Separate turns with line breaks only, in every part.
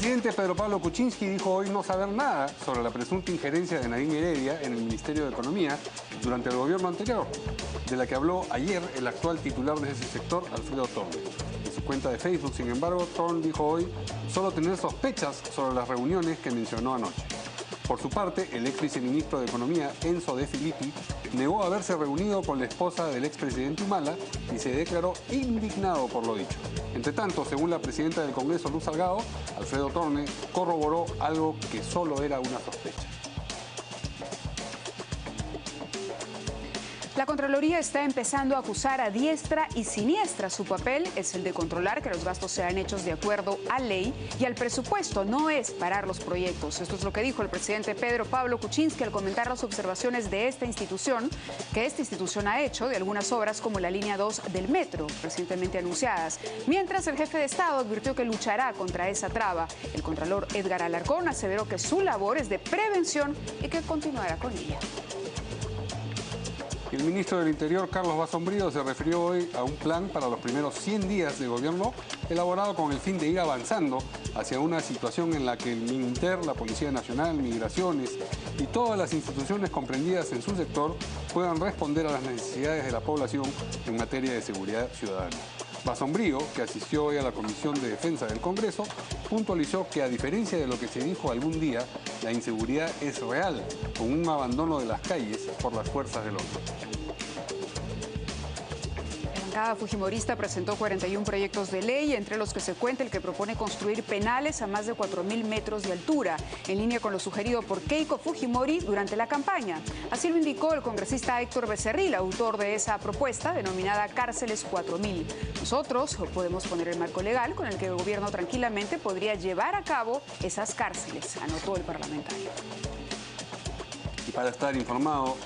presidente Pedro Pablo Kuczynski dijo hoy no saber nada sobre la presunta injerencia de Nadine Heredia en el Ministerio de Economía durante el gobierno anterior, de la que habló ayer el actual titular de ese sector, Alfredo Thorne. En su cuenta de Facebook, sin embargo, Thorne dijo hoy solo tener sospechas sobre las reuniones que mencionó anoche. Por su parte, el ex viceministro de Economía, Enzo De Filippi, negó haberse reunido con la esposa del expresidente Humala y se declaró indignado por lo dicho. Entre tanto, según la presidenta del Congreso, Luz Salgado, Alfredo Thorne corroboró algo que solo era una sospecha.
La Contraloría está empezando a acusar a diestra y siniestra. Su papel es el de controlar que los gastos sean hechos de acuerdo a ley y al presupuesto, no es parar los proyectos. Esto es lo que dijo el presidente Pedro Pablo Kuczynski al comentar las observaciones de esta institución, que esta institución ha hecho de algunas obras como la línea 2 del metro, recientemente anunciadas. Mientras el jefe de Estado advirtió que luchará contra esa traba. El contralor Edgar Alarcón aseveró que su labor es de prevención y que continuará con ella.
El ministro del Interior, Carlos Basombrío, se refirió hoy a un plan para los primeros 100 días de gobierno elaborado con el fin de ir avanzando hacia una situación en la que el Mininter, la Policía Nacional, Migraciones y todas las instituciones comprendidas en su sector puedan responder a las necesidades de la población en materia de seguridad ciudadana. Basombrío, que asistió hoy a la Comisión de Defensa del Congreso, puntualizó que a diferencia de lo que se dijo algún día, la inseguridad es real, con un abandono de las calles por las fuerzas del orden.
La bancada fujimorista presentó 41 proyectos de ley, entre los que se cuenta el que propone construir penales a más de 4.000 metros de altura, en línea con lo sugerido por Keiko Fujimori durante la campaña. Así lo indicó el congresista Héctor Becerril, autor de esa propuesta denominada Cárceles 4.000. Nosotros podemos poner el marco legal con el que el gobierno tranquilamente podría llevar a cabo esas cárceles, anotó el parlamentario.
Y para estar informado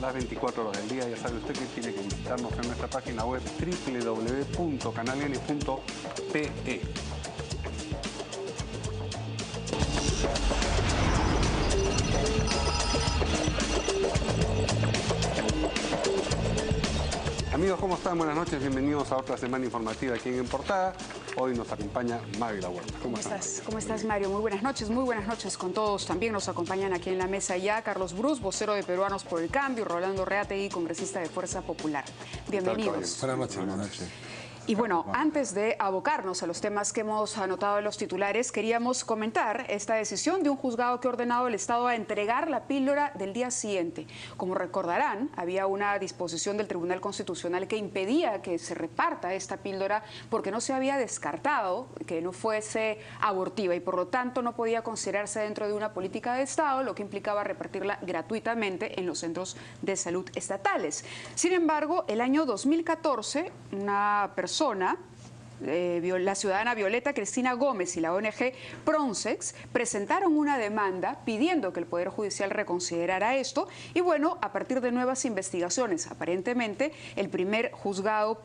las 24 horas del día, ya sabe usted que tiene que visitarnos en nuestra página web www.canaln.pe. Amigos, ¿cómo están? Buenas noches, bienvenidos a otra semana informativa aquí en Portada. Hoy nos acompaña Magda Huerta.
¿Cómo estás? ¿Cómo estás, Mario? Muy buenas noches con todos. También nos acompañan aquí en la mesa ya Carlos Brus, vocero de Peruanos por el Cambio, Rolando Reategui, congresista de Fuerza Popular. Bienvenidos.
Buenas noches. Buenas noches.
Y bueno, antes de abocarnos a los temas que hemos anotado en los titulares, queríamos comentar esta decisión de un juzgado que ha ordenado al Estado a entregar la píldora del día siguiente. Como recordarán, había una disposición del Tribunal Constitucional que impedía que se reparta esta píldora porque no se había descartado que no fuese abortiva y por lo tanto no podía considerarse dentro de una política de Estado, lo que implicaba repartirla gratuitamente en los centros de salud estatales. Sin embargo, el año 2014, una persona, la ciudadana Violeta Cristina Gómez y la ONG Pronsex presentaron una demanda pidiendo que el Poder Judicial reconsiderara esto y bueno, a partir de nuevas investigaciones, aparentemente el primer juzgado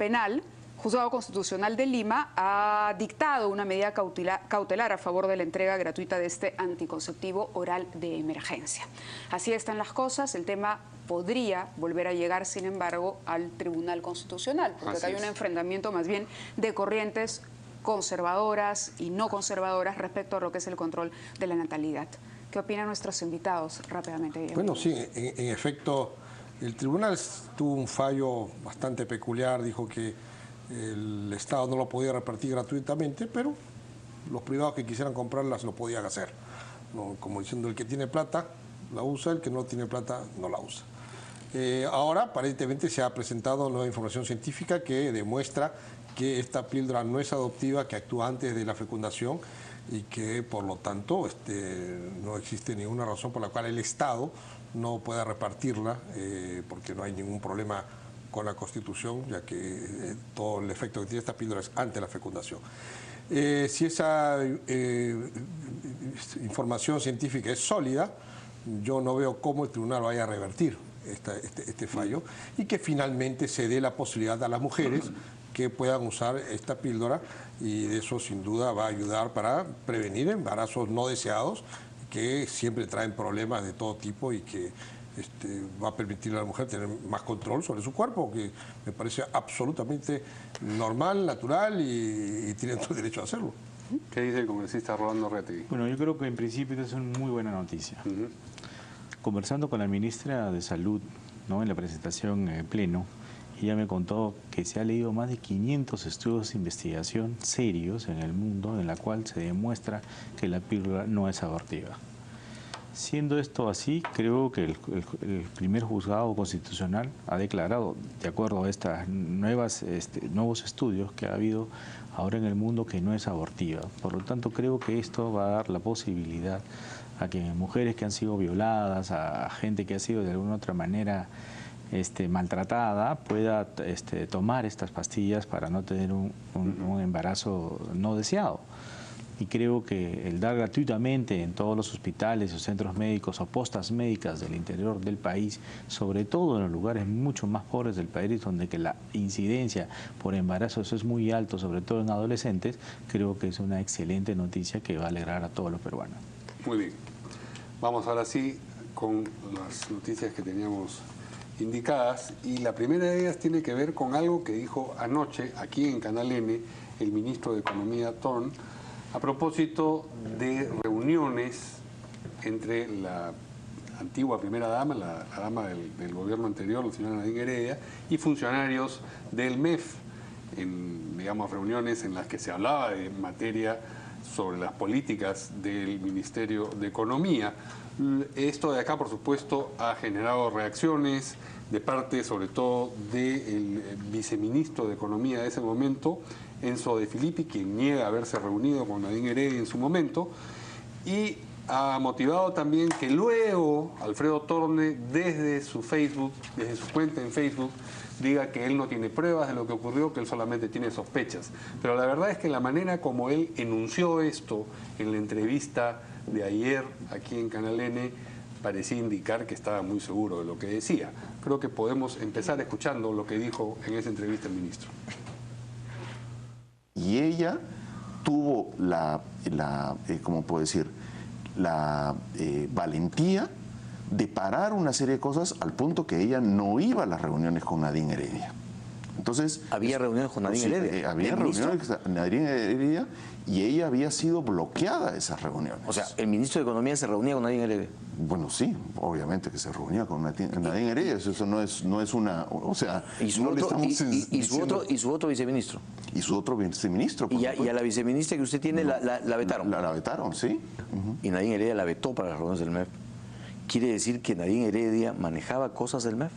constitucional de Lima ha dictado una medida cautelar a favor de la entrega gratuita de este anticonceptivo oral de emergencia. Así están las cosas, el tema podría volver a llegar, sin embargo, al Tribunal Constitucional, porque acá hay un enfrentamiento más bien de corrientes conservadoras y no conservadoras respecto a lo que es el control de la natalidad. ¿Qué opinan nuestros invitados rápidamente?
Bueno, sí, en efecto, el tribunal tuvo un fallo bastante peculiar, dijo que el Estado no lo podía repartir gratuitamente, pero los privados que quisieran comprarlas lo podían hacer, ¿no? Como diciendo, el que tiene plata la usa, el que no tiene plata no la usa. Ahora, aparentemente, se ha presentado nueva información científica que demuestra que esta píldora no es adoptiva, que actúa antes de la fecundación y que, por lo tanto, no existe ninguna razón por la cual el Estado no pueda repartirla, porque no hay ningún problema con la Constitución, ya que todo el efecto que tiene esta píldora es ante la fecundación. Si esa información científica es sólida, yo no veo cómo el tribunal vaya a revertir este fallo y que finalmente se dé la posibilidad a las mujeres que puedan usar esta píldora, y de eso sin duda va a ayudar para prevenir embarazos no deseados que siempre traen problemas de todo tipo y que va a permitirle a la mujer tener más control sobre su cuerpo, que me parece absolutamente normal, natural y tiene todo el derecho a hacerlo.
¿Qué dice el congresista Rolando Retty?
Bueno, yo creo que en principio es una muy buena noticia. Conversando con la ministra de Salud, ¿no?, en la presentación en pleno, ella me contó que se ha leído más de 500 estudios de investigación serios en el mundo en la cual se demuestra que la píldora no es abortiva. Siendo esto así, creo que el primer juzgado constitucional ha declarado, de acuerdo a estos nuevos estudios que ha habido ahora en el mundo, que no es abortiva. Por lo tanto, creo que esto va a dar la posibilidad a que mujeres que han sido violadas, a gente que ha sido de alguna otra manera maltratada, pueda tomar estas pastillas para no tener un embarazo no deseado. Y creo que el dar gratuitamente en todos los hospitales o centros médicos o postas médicas del interior del país, sobre todo en los lugares mucho más pobres del país, donde que la incidencia por embarazos es muy alto, sobre todo en adolescentes, creo que es una excelente noticia que va a alegrar a todos los peruanos.
Muy bien. Vamos ahora sí con las noticias que teníamos indicadas, y la primera de ellas tiene que ver con algo que dijo anoche aquí en Canal N el ministro de Economía, Thorne, a propósito de reuniones entre la antigua primera dama, la dama del gobierno anterior, la señora Nadine Heredia, y funcionarios del MEF, en, digamos, reuniones en las que se hablaba de materia sobre las políticas del Ministerio de Economía. Esto de acá, por supuesto, ha generado reacciones de parte, sobre todo, del viceministro de Economía de ese momento, Enzo De Filippi, quien niega haberse reunido con Nadine Heredia en su momento, y ha motivado también que luego Alfredo Thorne, desde su Facebook, desde su cuenta en Facebook, diga que él no tiene pruebas de lo que ocurrió, que él solamente tiene sospechas. Pero la verdad es que la manera como él enunció esto en la entrevista de ayer aquí en Canal N parecía indicar que estaba muy seguro de lo que decía. Creo que podemos empezar escuchando lo que dijo en esa entrevista el ministro.
Y ella tuvo ¿cómo puedo decir?, la valentía de parar una serie de cosas al punto que ella no iba a las reuniones con Nadine Heredia. Entonces,
¿había reuniones con Nadine Heredia?
Había reuniones con Nadine Heredia y ella había sido bloqueada de esas reuniones.
O sea, ¿el ministro de Economía se reunía con Nadine Heredia?
Bueno, sí, obviamente que se reunía con Nadine Heredia. Eso no es una... O sea,
¿Y su, otro viceministro?
Y su otro viceministro.
¿Y a la viceministra que usted tiene la vetaron?
La vetaron, sí.
Y Nadine Heredia la vetó para las reuniones del MEF. ¿Quiere decir que Nadine Heredia manejaba cosas del MEF?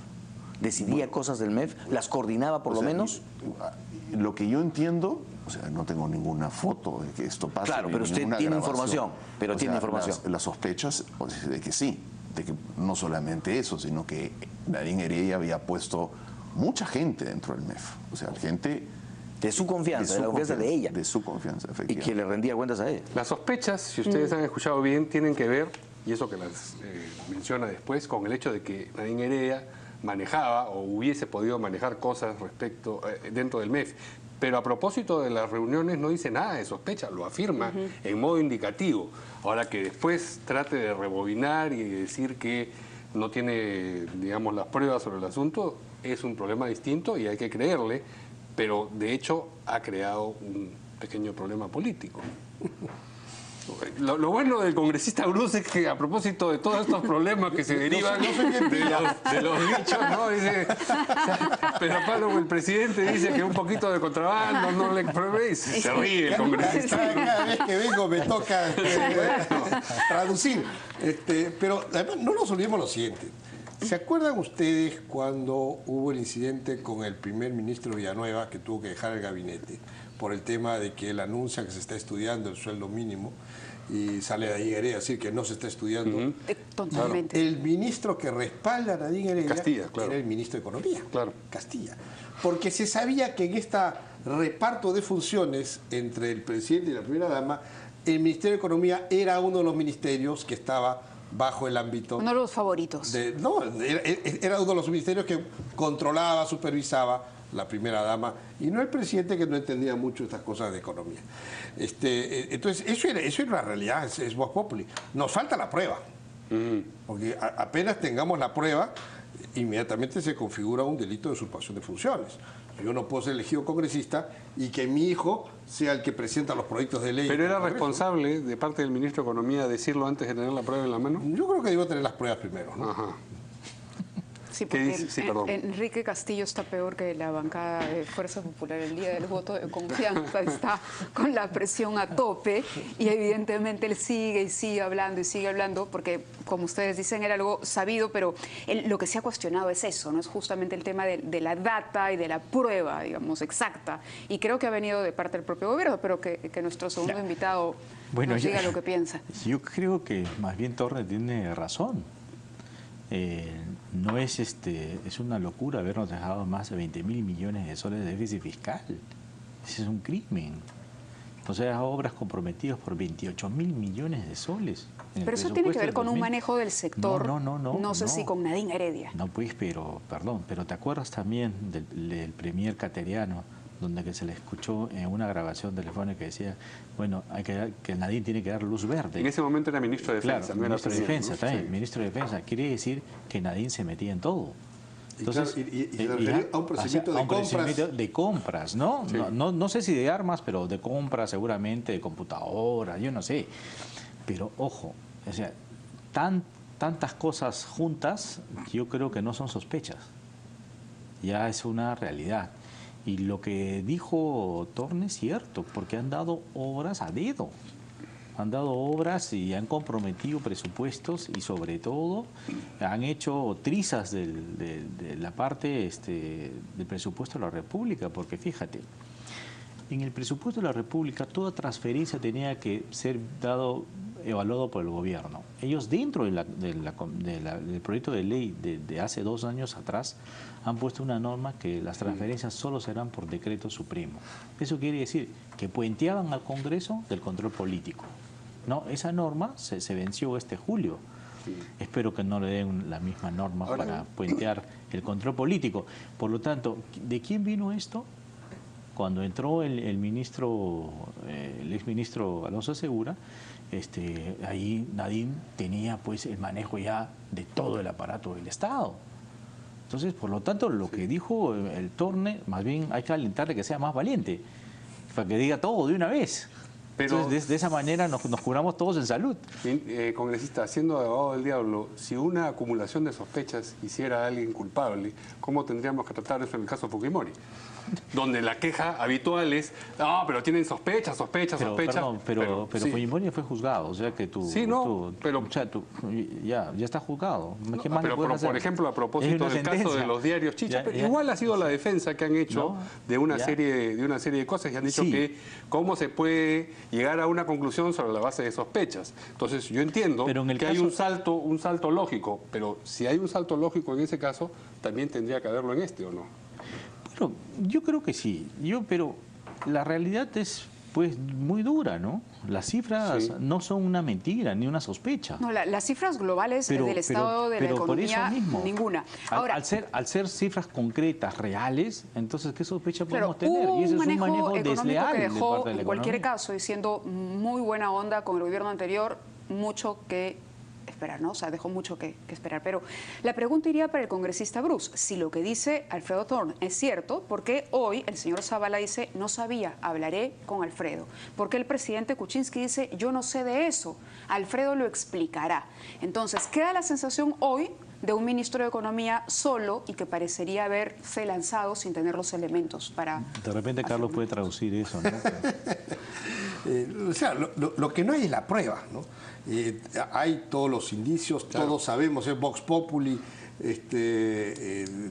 ¿Decidía cosas del MEF? ¿Las coordinaba por lo menos?
Lo que yo entiendo, o sea, no tengo ninguna foto de que esto pase.
Claro, pero usted tiene información. Pero tiene información.
Las sospechas de que sí, de que no solamente eso, sino que Nadine Heredia había puesto mucha gente dentro del MEF. O sea, gente...
De su confianza, de la confianza de ella.
De su confianza, efectivamente.
Y que le rendía cuentas a ella.
Las sospechas, si ustedes han escuchado bien, tienen que ver, y eso que las menciona después, con el hecho de que Nadine Heredia manejaba o hubiese podido manejar cosas dentro del MEF. Pero a propósito de las reuniones no dice nada de sospecha, lo afirma en modo indicativo. Ahora que después trate de rebobinar y decir que no tiene, digamos, las pruebas sobre el asunto, es un problema distinto y hay que creerle, pero de hecho ha creado un pequeño problema político. Lo bueno del congresista Bruce es que a propósito de todos estos problemas que se derivan de los dichos, ¿no? Dice, pero Pablo, el presidente dice que un poquito de contrabando no le pruebe y se ríe el congresista.
Cada vez que vengo me toca traducir. Pero además no nos olvidemos lo siguiente. ¿Se acuerdan ustedes cuando hubo el incidente con el primer ministro Villanueva, que tuvo que dejar el gabinete por el tema de que él anuncia que se está estudiando el sueldo mínimo y sale Nadine Heredia a decir que no se está estudiando?
Totalmente.
El ministro que respalda a Nadine Heredia
Castilla, claro,
era el ministro de Economía,
claro,
Castilla. Porque se sabía que en este reparto de funciones entre el presidente y la primera dama, el Ministerio de Economía era uno de los ministerios que estaba bajo el ámbito...
Uno de los favoritos.
Era uno de los ministerios que controlaba, supervisaba la primera dama, y no el presidente, que no entendía mucho estas cosas de economía. Entonces, eso era una realidad, es vox populi. Nos falta la prueba. Porque apenas tengamos la prueba, inmediatamente se configura un delito de usurpación de funciones. Yo no puedo ser elegido congresista y que mi hijo sea el que presenta los proyectos de ley.
¿Pero era responsable de parte del ministro de Economía decirlo antes de tener la prueba en la mano?
Yo creo que debió tener las pruebas primero, ¿no?
Ajá.
Sí, porque
Sí, perdón.
Enrique Castillo está peor que la bancada de Fuerza Popular. El día del voto de confianza está con la presión a tope y evidentemente él sigue y sigue hablando porque, como ustedes dicen, era algo sabido, pero lo que se ha cuestionado es eso, ¿no? Es justamente el tema de la data y de la prueba, digamos, exacta. Y creo que ha venido de parte del propio gobierno, pero que nuestro segundo invitado nos diga lo que piensa.
Yo creo que más bien Torre tiene razón. No es es una locura habernos dejado más de 20.000 millones de soles de déficit fiscal. Ese es un crimen. O sea, obras comprometidas por 28.000 millones de soles.
Pero eso tiene que ver con un manejo del sector. No sé si con Nadine Heredia.
No, pues, pero ¿te acuerdas también del premier cateriano, donde que se le escuchó en una grabación telefónica que decía, bueno, que Nadine tiene que dar luz verde?
En ese momento era ministro de Defensa.
Claro,
no
ministro de
era
Defensa,
¿no?
también,
Sí.
ministro de Defensa. Quiere decir que Nadine se metía en todo. Entonces,
y se refería a un procedimiento de compras.
Procedimiento de compras, ¿no?
Sí.
No sé si de armas, pero de compras seguramente, de computadoras, yo no sé. Pero ojo, o sea, tantas cosas juntas, yo creo que no son sospechas. Ya es una realidad. Y lo que dijo Torne es cierto, porque han dado obras a dedo. Han dado obras y han comprometido presupuestos y sobre todo han hecho trizas de la parte del presupuesto de la República, porque fíjate, en el presupuesto de la República toda transferencia tenía que ser evaluado por el gobierno. Ellos dentro del proyecto de ley de hace 2 años atrás han puesto una norma que las transferencias solo serán por decreto supremo. Eso quiere decir que puenteaban al Congreso del control político. No, esa norma se venció este julio. Espero que no le den la misma norma para puentear el control político. Por lo tanto, ¿de quién vino esto? Cuando entró el exministro Alonso Segura, ahí Nadine tenía pues el manejo ya de todo el aparato del Estado. Entonces, por lo tanto, lo que dijo el Torne, más bien hay que alentarle que sea más valiente, para que diga todo de una vez.
Pero,
entonces, de esa manera nos curamos todos en salud.
Congresista, siendo abogado del diablo, si una acumulación de sospechas hiciera a alguien culpable, ¿cómo tendríamos que tratar eso en el caso Fujimori? Donde la queja habitual es, no, pero tienen sospechas.
Perdón, pero
sí.
Fujimori fue juzgado, o sea que tú...
Sí, no, pero...
O sea, ya está juzgado. ¿Qué
No,
más
pero por ejemplo, a propósito del caso de los diarios Chicha, pero igual ha sido la defensa que han hecho de una serie de cosas y han dicho que cómo se puede llegar a una conclusión sobre la base de sospechas. Entonces, yo entiendo que hay un salto lógico, pero si hay un salto lógico en ese caso, también tendría que haberlo en ¿o no?
Bueno, yo creo que sí. Pero la realidad es pues muy dura, ¿no? Las cifras no son una mentira ni una sospecha.
No, las cifras globales del estado de la economía, ninguna.
Ahora, al ser cifras concretas, reales, entonces, ¿qué sospecha podemos tener?
Y
eso
es
un manejo desleal
que dejó,
de parte de la
en cualquier
economía.
caso, y siendo muy buena onda con el gobierno anterior, mucho que esperar, ¿no? O sea, dejó mucho que esperar. Pero la pregunta iría para el congresista Bruce. Si lo que dice Alfredo Torne es cierto, ¿por qué hoy el señor Zavala dice, no sabía, hablaré con Alfredo? ¿Por qué el presidente Kuczynski dice, yo no sé de eso? Alfredo lo explicará. Entonces, queda la sensación hoy de un ministro de Economía solo y que parecería haberse lanzado sin tener los elementos para...
De repente Carlos puede traducir eso, ¿no?
O sea, lo que no hay es la prueba, ¿no? Hay todos los indicios, todos sabemos, es Vox Populi,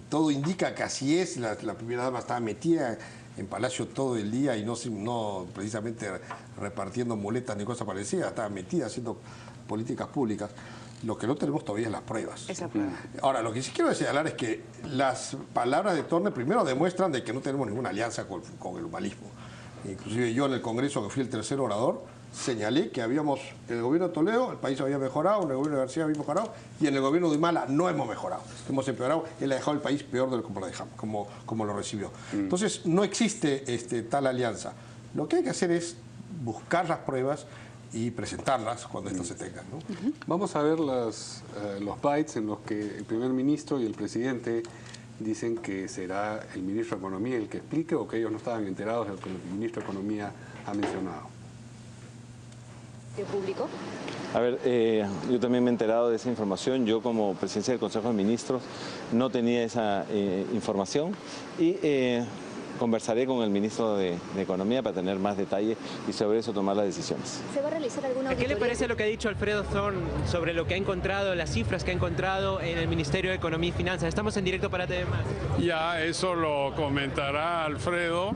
todo indica que así es, la primera dama estaba metida en Palacio todo el día y no precisamente repartiendo muletas ni cosas parecidas, estaba metida haciendo políticas públicas. Lo que no tenemos todavía es las pruebas.
Esa prueba.
Ahora, lo que sí quiero señalar es que las palabras de Torne primero demuestran de que no tenemos ninguna alianza con el humanismo. Inclusive yo en el Congreso, que fui el tercer orador, señalé que habíamos, en el gobierno de Toledo, el país había mejorado, en el gobierno de García había mejorado, y en el gobierno de Humala no hemos mejorado. Hemos empeorado, él ha dejado el país peor de como lo recibió. Entonces, no existe tal alianza. Lo que hay que hacer es buscar las pruebas y presentarlas cuando estas se tengan, ¿no?
Vamos a ver los bytes en los que el primer ministro y el presidente dicen que será el ministro de Economía el que explique, o que ellos no estaban enterados de lo que el ministro de Economía ha mencionado.
¿Público?
A ver, yo también me he enterado de esa información. Yo, como presidencia del Consejo de Ministros, no tenía esa información y conversaré con el ministro de Economía para tener más detalle y sobre eso tomar las decisiones.
¿Se va a realizar alguna auditoría?
¿Qué le parece lo que ha dicho Alfredo Thorne sobre lo que ha encontrado, las cifras que ha encontrado en el Ministerio de Economía y Finanzas? Estamos en directo para TV+.
Ya, eso lo comentará Alfredo.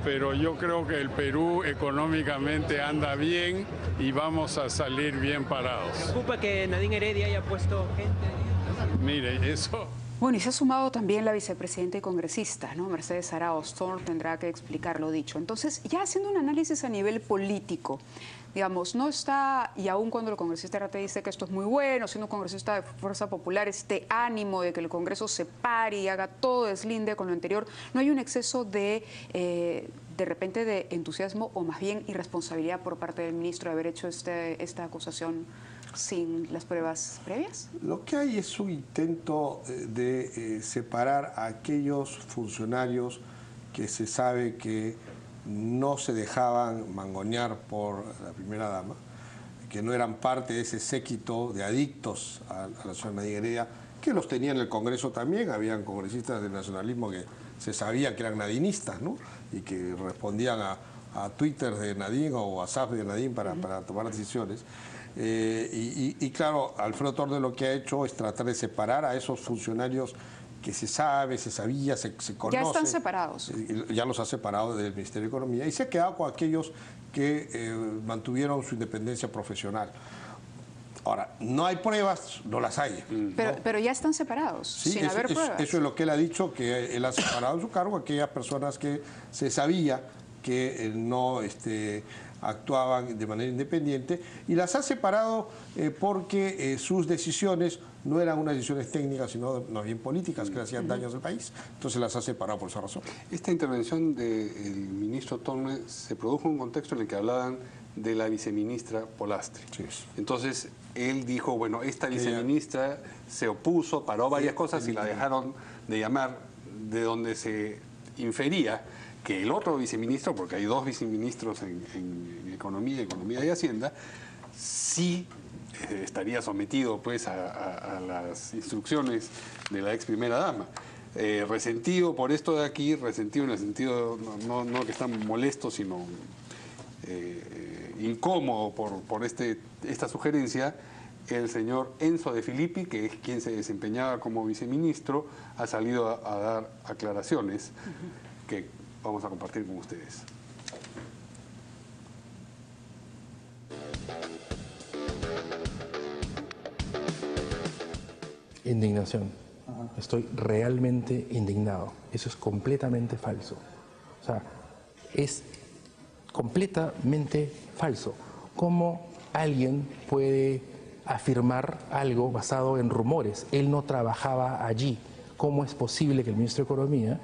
Pero yo creo que el Perú económicamente anda bien y vamos a salir bien parados.
¿Me preocupa que Nadine Heredia haya puesto gente?
Mire, eso...
Bueno, y se ha sumado también la vicepresidenta y congresista, ¿no? Mercedes Arauz. Thorne tendrá que explicar lo dicho. Entonces, ya haciendo un análisis a nivel político, digamos, no está, y aún cuando el congresista Arate dice que esto es muy bueno, siendo un congresista de Fuerza Popular, este ánimo de que el Congreso se pare y haga todo deslinde con lo anterior, no hay un exceso de repente de entusiasmo o más bien irresponsabilidad por parte del ministro de haber hecho esta acusación sin las pruebas previas.
Lo que hay es un intento de separar a aquellos funcionarios que se sabe que no se dejaban mangonear por la primera dama, que no eran parte de ese séquito de adictos a la señora Nadine Heredia, que los tenía en el Congreso también. Habían congresistas del nacionalismo que se sabía que eran nadinistas, ¿no? Y que respondían a Twitter de Nadine o WhatsApp de Nadine para tomar decisiones. Y claro, Alfredo Thorne lo que ha hecho es tratar de separar a esos funcionarios que se sabe, se sabía, se conoce.
Ya están separados.
Ya los ha separado del Ministerio de Economía y se ha quedado con aquellos que mantuvieron su independencia profesional. Ahora, no hay pruebas, no las hay.
Pero ya están separados,
sí,
sin haber pruebas.
Eso es lo que él ha dicho, que él ha separado de su cargo a aquellas personas que se sabía que no actuaban de manera independiente, y las ha separado porque sus decisiones no eran unas decisiones técnicas, sino más bien políticas que le hacían daños al país. Entonces las ha separado por esa razón.
Esta intervención del ministro Thorne se produjo en un contexto en el que hablaban de la viceministra Polastri.
Sí.
Entonces él dijo, bueno, esta viceministra se opuso, paró varias cosas y la dejaron de llamar, de donde se infería que el otro viceministro, porque hay dos viceministros en Economía y Hacienda, sí estaría sometido pues a las instrucciones de la ex primera dama. Resentido por esto de aquí, resentido en el sentido no que está molesto, sino incómodo por esta sugerencia, el señor Enzo De Filippi, que es quien se desempeñaba como viceministro, ha salido a dar aclaraciones que vamos a compartir con ustedes.
Indignación. Estoy realmente indignado. Eso es completamente falso. O sea, es completamente falso. ¿Cómo alguien puede afirmar algo basado en rumores? Él no trabajaba allí. ¿Cómo es posible que el ministro de Economía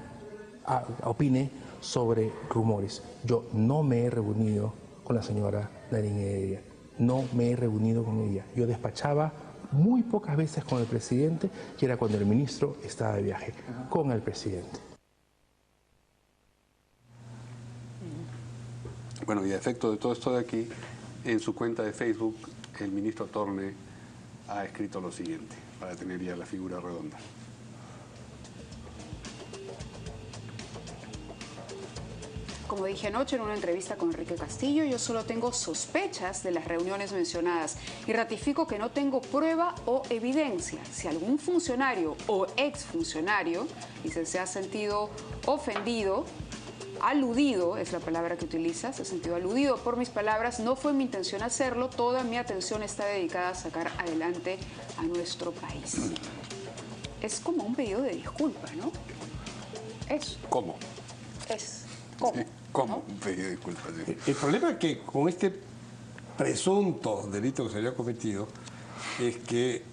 opine sobre rumores? Yo no me he reunido con la señora Nadine Heredia. No me he reunido con ella. Yo despachaba muy pocas veces con el presidente, que era cuando el ministro estaba de viaje, con el presidente.
Bueno, y a efecto de todo esto de aquí, en su cuenta de Facebook, el ministro Thorne ha escrito lo siguiente, para tener ya la figura redonda.
Como dije anoche en una entrevista con Enrique Castillo, yo solo tengo sospechas de las reuniones mencionadas y ratifico que no tengo prueba o evidencia. Si algún funcionario o exfuncionario se ha sentido ofendido, aludido, es la palabra que utiliza, se ha sentido aludido por mis palabras, no fue mi intención hacerlo, toda mi atención está dedicada a sacar adelante a nuestro país. Es como un pedido de disculpa, ¿no? Es.
¿Cómo?
Es. ¿Cómo?
Sí, ¿cómo?
¿No?
Un pedido de disculpas. Sí.
El problema es que con este presunto delito que se había cometido es que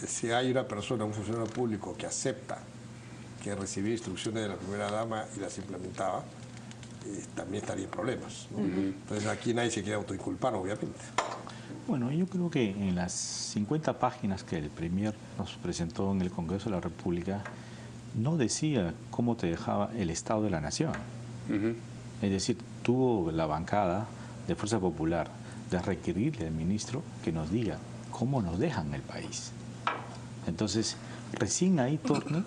si hay una persona, un funcionario público que acepta que recibía instrucciones de la primera dama y las implementaba, también estaría en problemas, ¿no? Entonces aquí nadie se quiere autoinculpar, obviamente.
Bueno, yo creo que en las 50 páginas que el Premier nos presentó en el Congreso de la República, no decía cómo te dejaba el Estado de la Nación. Es decir, tuvo la bancada de Fuerza Popular de requerirle al ministro que nos diga cómo nos dejan el país. Entonces, recién ahí Torne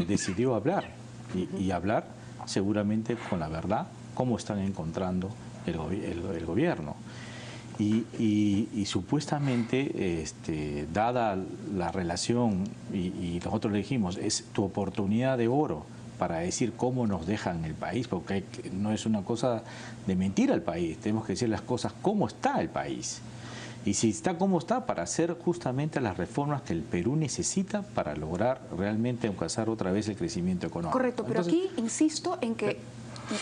decidió hablar y hablar seguramente con la verdad, cómo están encontrando el gobierno. Y supuestamente, dada la relación, y nosotros le dijimos, es tu oportunidad de oro para decir cómo nos dejan el país, porque no es una cosa de mentir al país, tenemos que decir las cosas cómo está el país. Y si está como está, para hacer justamente las reformas que el Perú necesita para lograr realmente alcanzar otra vez el crecimiento económico.
Correcto, pero entonces, aquí insisto en que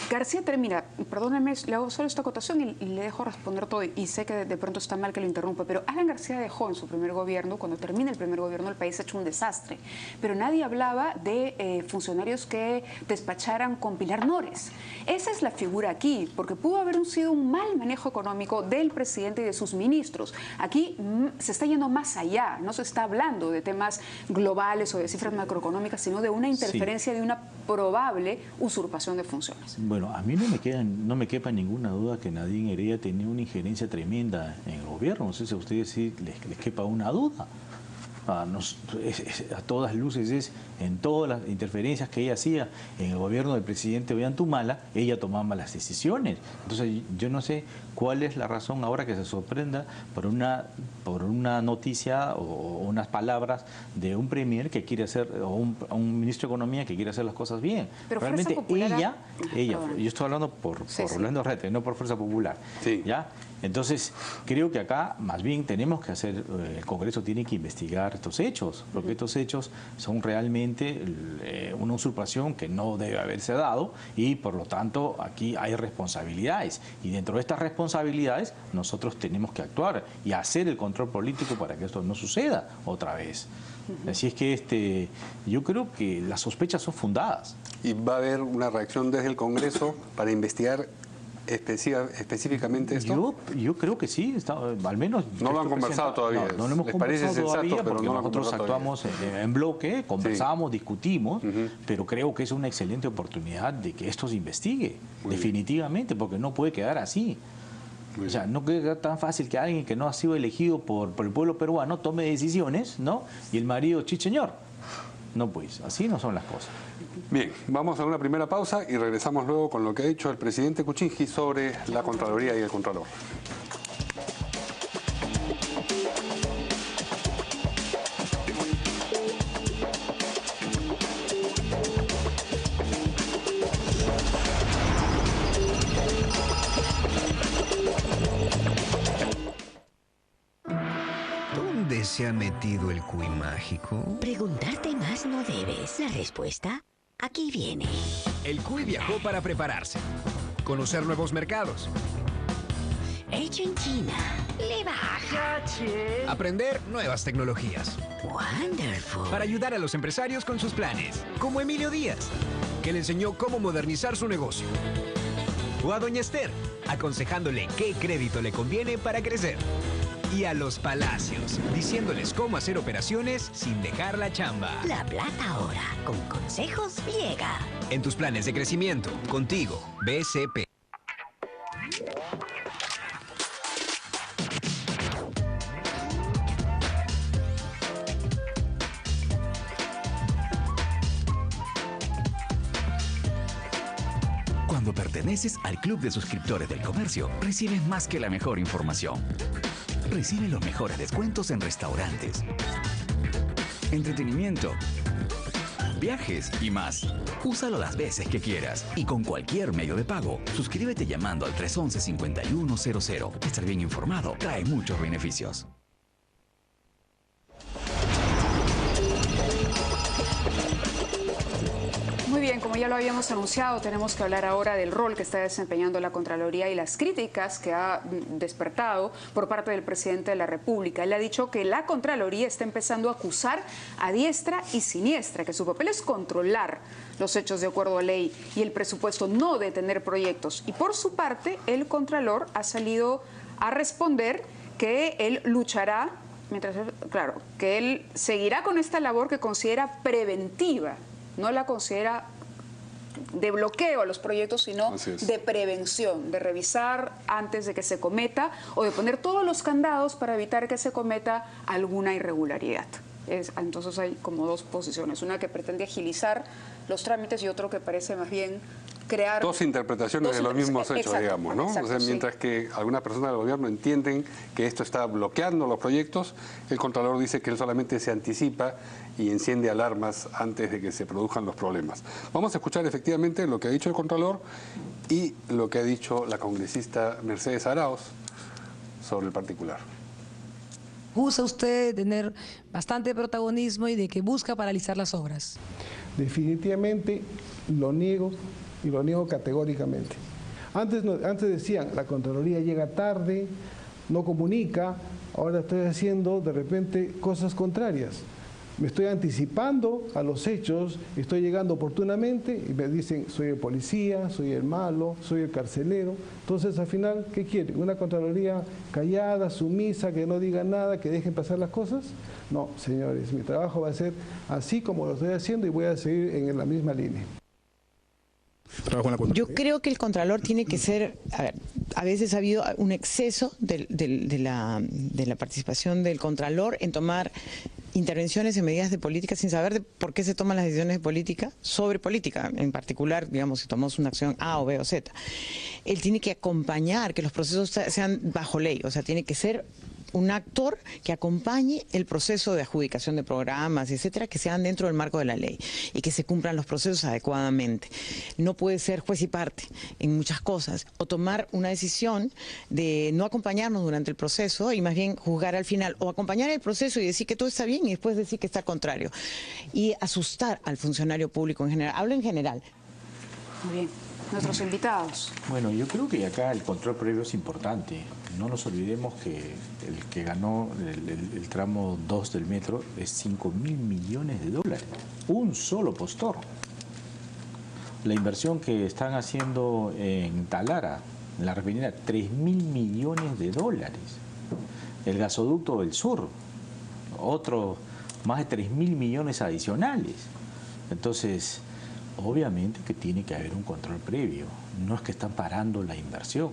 García termina, perdóneme, le hago solo esta acotación y le dejo responder todo, y sé que de pronto está mal que lo interrumpa, pero Alan García dejó en su primer gobierno, cuando termina el primer gobierno, el país hecho un desastre, pero nadie hablaba de funcionarios que despacharan con Pilar Nores. Esa es la figura aquí, porque pudo haber sido un mal manejo económico del presidente y de sus ministros. Aquí se está yendo más allá, no se está hablando de temas globales o de cifras macroeconómicas, sino de una interferencia, de una probable usurpación de funciones.
Bueno, a mí no me quepa ninguna duda que Nadine Heredia tenía una injerencia tremenda en el gobierno. No sé si a ustedes sí les quepa una duda. A todas luces es en todas las interferencias que ella hacía en el gobierno del presidente Ollantumala, ella tomaba las decisiones. Entonces yo no sé cuál es la razón ahora que se sorprenda por una noticia o unas palabras de un premier que quiere hacer, o un ministro de Economía que quiere hacer las cosas bien.
Pero
realmente ella,
yo
estoy hablando por Rolando Rete, no por Fuerza Popular.
Sí.
¿Ya? Entonces, creo que acá más bien tenemos que hacer, el Congreso tiene que investigar estos hechos, porque estos hechos son realmente una usurpación que no debe haberse dado y por lo tanto aquí hay responsabilidades y dentro de estas responsabilidades nosotros tenemos que actuar y hacer el control político para que esto no suceda otra vez. Así es que yo creo que las sospechas son fundadas.
¿Y va a haber una reacción desde el Congreso para investigar específicamente esto?
Yo creo que sí, al menos...
No lo han conversado todavía.
No lo hemos conversado todavía porque nosotros actuamos en bloque, conversamos, discutimos, pero creo que es una excelente oportunidad de que esto se investigue, definitivamente, porque no puede quedar así. O sea, no queda tan fácil que alguien que no ha sido elegido por el pueblo peruano tome decisiones, ¿no? Y el marido, señor. No, pues, así no son las cosas.
Bien, vamos a una primera pausa y regresamos luego con lo que ha dicho el presidente Kuczynski sobre la Contraloría y el Contralor.
¿Dónde se ha metido el cuy mágico?
Preguntarte más no debes. La respuesta aquí viene.
El cuy viajó para prepararse, conocer nuevos mercados,
hecho en China, le baja,
aprender nuevas tecnologías.
Wonderful.
Para ayudar a los empresarios con sus planes, como Emilio Díaz, que le enseñó cómo modernizar su negocio. O a doña Esther, aconsejándole qué crédito le conviene para crecer. Y a los Palacios, diciéndoles cómo hacer operaciones sin dejar la chamba.
La plata ahora, con consejos, llega.
En tus planes de crecimiento, contigo, BCP.
Cuando perteneces al Club de Suscriptores del Comercio, recibes más que la mejor información. Recibe los mejores descuentos en restaurantes, entretenimiento, viajes y más. Úsalo las veces que quieras y con cualquier medio de pago. Suscríbete llamando al 311-5100. Estar bien informado trae muchos beneficios.
Muy bien. bien, como ya lo habíamos anunciado, tenemos que hablar ahora del rol que está desempeñando la Contraloría y las críticas que ha despertado por parte del presidente de la República. Él ha dicho que la Contraloría está empezando a acusar a diestra y siniestra, que su papel es controlar los hechos de acuerdo a ley y el presupuesto, no detener proyectos. Y por su parte, el Contralor ha salido a responder que él luchará, claro, que él seguirá con esta labor que considera preventiva, no la considera de bloqueo a los proyectos, sino de prevención, de revisar antes de que se cometa o de poner todos los candados para evitar que se cometa alguna irregularidad. Entonces hay como dos posiciones, una que pretende agilizar los trámites y otro que parece más bien crear...
Dos interpretaciones de los mismos hechos, digamos, ¿no?
Exacto,
o sea, mientras que algunas personas del gobierno entienden que esto está bloqueando los proyectos, el Contralor dice que él solamente se anticipa y enciende alarmas antes de que se produzcan los problemas. Vamos a escuchar efectivamente lo que ha dicho el Contralor y lo que ha dicho la congresista Mercedes Arauz sobre el particular.
Usa usted de tener bastante protagonismo y de que busca paralizar las obras.
Definitivamente lo niego y lo niego categóricamente. Antes decían, la Contraloría llega tarde, no comunica, ahora estoy haciendo de repente cosas contrarias. Me estoy anticipando a los hechos, estoy llegando oportunamente y me dicen, soy el policía, soy el malo, soy el carcelero. Entonces, al final, ¿qué quieren? ¿Una Contraloría callada, sumisa, que no diga nada, que dejen pasar las cosas? No, señores, mi trabajo va a ser así como lo estoy haciendo y voy a seguir en la misma línea.
Yo creo que el Contralor tiene que ser, a veces ha habido un exceso de la participación del Contralor en tomar intervenciones en medidas de política sin saber de por qué se toman las decisiones de política sobre política, en particular, digamos, si tomamos una acción A o B o Z. Él tiene que acompañar que los procesos sean bajo ley, o sea, tiene que ser un actor que acompañe el proceso de adjudicación de programas, etcétera, que sean dentro del marco de la ley y que se cumplan los procesos adecuadamente. No puede ser juez y parte en muchas cosas o tomar una decisión de no acompañarnos durante el proceso y más bien juzgar al final, o acompañar el proceso y decir que todo está bien y después decir que está al contrario, y asustar al funcionario público en general. Hablo en general.
Muy bien. Nuestros invitados.
Bueno, yo creo que acá el control previo es importante. No nos olvidemos que el que ganó el tramo 2 del metro es 5.000 millones de dólares. Un solo postor. La inversión que están haciendo en Talara, en la refinería, 3.000 millones de dólares. El gasoducto del sur, otro, más de 3.000 millones adicionales. Entonces, obviamente que tiene que haber un control previo. No es que están parando la inversión.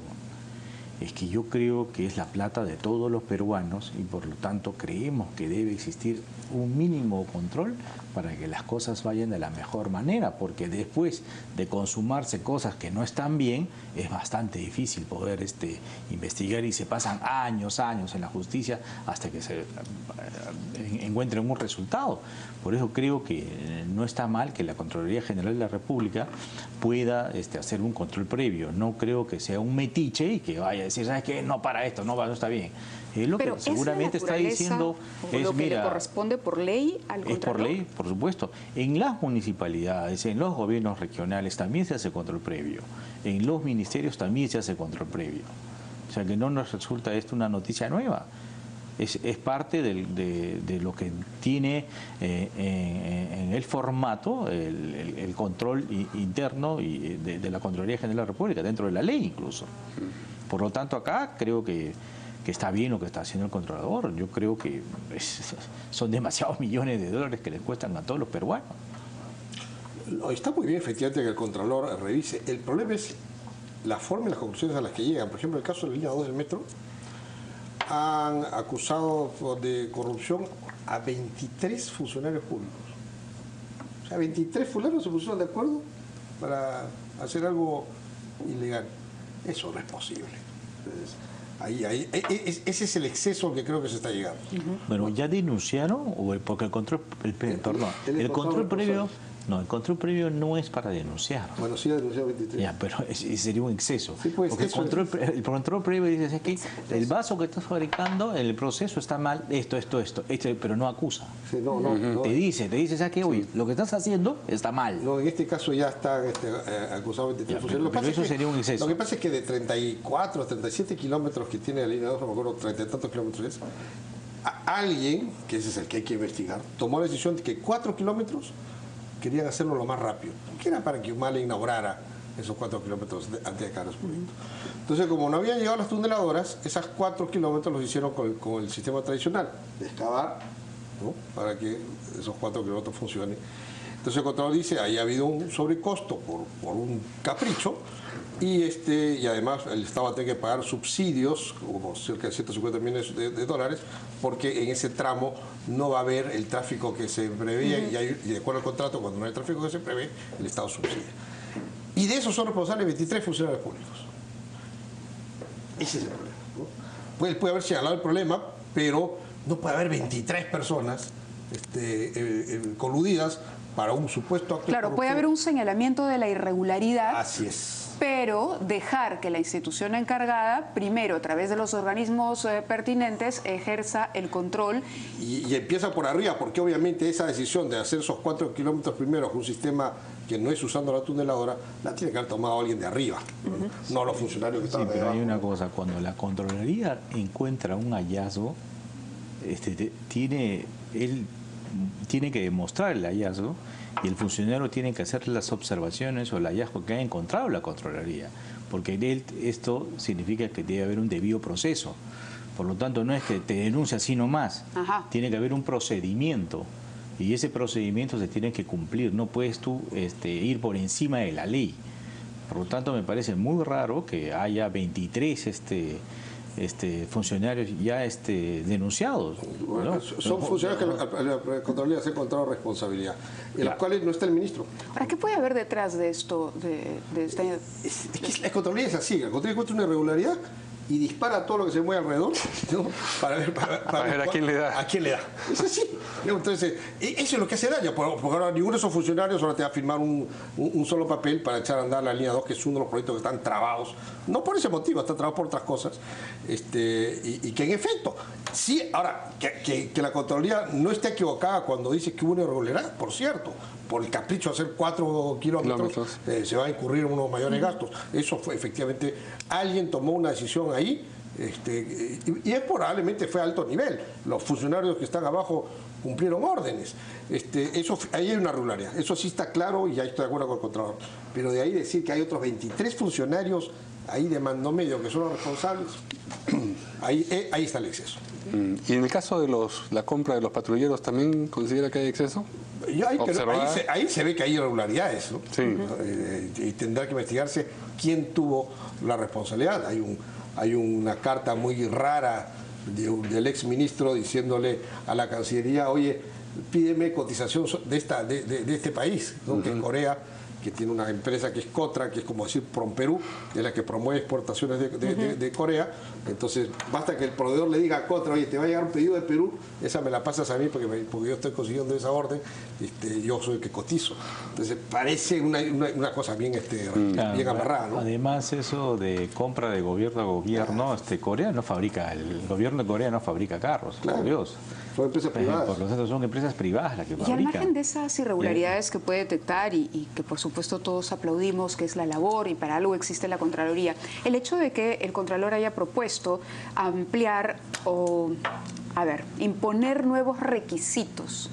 Es que yo creo que es la plata de todos los peruanos y por lo tanto creemos que debe existir un mínimo control para que las cosas vayan de la mejor manera, porque después de consumarse cosas que no están bien, es bastante difícil poder investigar y se pasan años en la justicia hasta que se encuentren un resultado. Por eso creo que no está mal que la Contraloría General de la República pueda hacer un control previo. No creo que sea un metiche y que vaya a decir, ¿sabes qué? No, para esto, no, está bien. Lo que seguramente está diciendo es,
lo que
mira,
le corresponde por ley al Contralor.
Es por ley, por supuesto. En las municipalidades, en los gobiernos regionales también se hace control previo. En los ministerios también se hace control previo. O sea que no nos resulta esto una noticia nueva. Es parte de lo que tiene en el formato el control interno y de la Contraloría General de la República, dentro de la ley incluso. Por lo tanto, acá creo que está bien lo que está haciendo el controlador. Yo creo que son demasiados millones de dólares que les cuestan a todos los peruanos.
No, está muy bien efectivamente que el Contralor revise. El problema es la forma y las conclusiones a las que llegan. Por ejemplo, en el caso de la línea 2 del metro, han acusado de corrupción a 23 funcionarios públicos. O sea, 23 fulanos se pusieron de acuerdo para hacer algo ilegal. Eso no es posible. Entonces, ese es el exceso al que creo que se está llegando.
Bueno, ¿ya denunciaron? Porque el control previo No, el control previo no es para denunciar.
Bueno, sí ha denunciado 23.
Ya, pero sería un exceso.
Sí, pues,
porque el control previo dice es que el vaso que estás fabricando, el proceso está mal, esto, pero no acusa.
Sí, no.
Te dice, ¿sabes qué? Oye, lo que estás haciendo está mal.
No, en este caso ya está acusado 23 funcionarios.
Pero eso sería un exceso.
Lo que pasa es que de 34, 37 kilómetros que tiene la línea 2, no me acuerdo, 30 y tantos kilómetros es, alguien, que ese es el que hay que investigar, tomó la decisión de que 4 kilómetros querían hacerlo lo más rápido, que era para que Humala inaugurara esos 4 kilómetros antes de cada proyecto. Entonces, como no habían llegado las tuneladoras, esas 4 kilómetros los hicieron con el sistema tradicional, de excavar, ¿no?, para que esos 4 kilómetros funcionen. Entonces el Contralor dice, ahí ha habido un sobrecosto por un capricho, y además el Estado va a tener que pagar subsidios, como cerca de 150 millones de dólares, porque en ese tramo no va a haber el tráfico que se preveía, y de acuerdo al contrato, cuando no hay el tráfico que se prevé, el Estado subsidia. Y de eso son responsables 23 funcionarios públicos. Ese es el problema, ¿no? Puede haber señalado el problema, pero no puede haber 23 personas coludidas para un supuesto acto.
Claro, puede haber un señalamiento de la irregularidad.
Así es.
Pero dejar que la institución encargada, primero a través de los organismos pertinentes, ejerza el control.
Y empieza por arriba, porque obviamente esa decisión de hacer esos 4 kilómetros primero con un sistema que no es usando la tuneladora, la tiene que haber tomado alguien de arriba, no los funcionarios que están
Sí, pero hay una cosa, cuando la Contraloría encuentra un hallazgo, él tiene que demostrar el hallazgo, y el funcionario tiene que hacer las observaciones o el hallazgo que ha encontrado la Contraloría, porque esto significa que debe haber un debido proceso. Por lo tanto, no es que te denuncia así nomás, tiene que haber un procedimiento, y ese procedimiento se tiene que cumplir, no puedes tú ir por encima de la ley. Por lo tanto, me parece muy raro que haya 23 funcionarios ya denunciados.
Bueno, son funcionarios que la Contraloría se ha encontrado responsabilidad, en los cuales no está el ministro.
Ahora, ¿qué puede haber detrás de esto? Es
que la Contraloría es así, la Contraloría encuentra una irregularidad y dispara todo lo que se mueve alrededor, ¿no?, para ver
a quién le da.
¿A quién le da? Es así. Entonces, eso es lo que hace daño, porque ahora ninguno de esos funcionarios ahora te va a firmar un solo papel para echar a andar la línea 2, que es uno de los proyectos que están trabados. No por ese motivo, están trabados por otras cosas. Y que en efecto, sí, ahora, que la Contraloría no está equivocada cuando dice que hubo una irregularidad, por cierto, por el capricho de hacer 4 kilómetros, se va a incurrir en unos mayores gastos. Eso fue, efectivamente, alguien tomó una decisión ahí, y probablemente fue a alto nivel. Los funcionarios que están abajo cumplieron órdenes. Ahí hay una irregularidad. Eso sí está claro y ahí estoy de acuerdo con el Contralor. Pero de ahí decir que hay otros 23 funcionarios ahí de mando medio que son los responsables, ahí está el exceso.
¿Y en el caso de la compra de los patrulleros también considera que hay exceso?
Ahí se ve que hay irregularidades, ¿no?
Sí.
Y tendrá que investigarse quién tuvo la responsabilidad. Hay una carta muy rara del ex ministro diciéndole a la Cancillería, oye, pídeme cotización de este país, ¿no?, que es Corea, que tiene una empresa que es Cotra, que es como decir PromPerú, de la que promueve exportaciones de Corea. Entonces, basta que el proveedor le diga a Cotra, oye, te va a llegar un pedido de Perú, esa me la pasas a mí porque yo estoy consiguiendo esa orden, yo soy el que cotizo. Entonces, parece una cosa bien amarrada, ¿no?
Además, eso de compra de gobierno a gobierno, Corea no fabrica, el gobierno de Corea no fabrica carros,
claro,
por Dios.
Son empresas privadas.
Por lo tanto, son empresas privadas las que fabrican.
Y al margen de esas irregularidades que puede detectar y que por supuesto todos aplaudimos, que es la labor y para algo existe la Contraloría, el hecho de que el Contralor haya propuesto ampliar o, imponer nuevos requisitos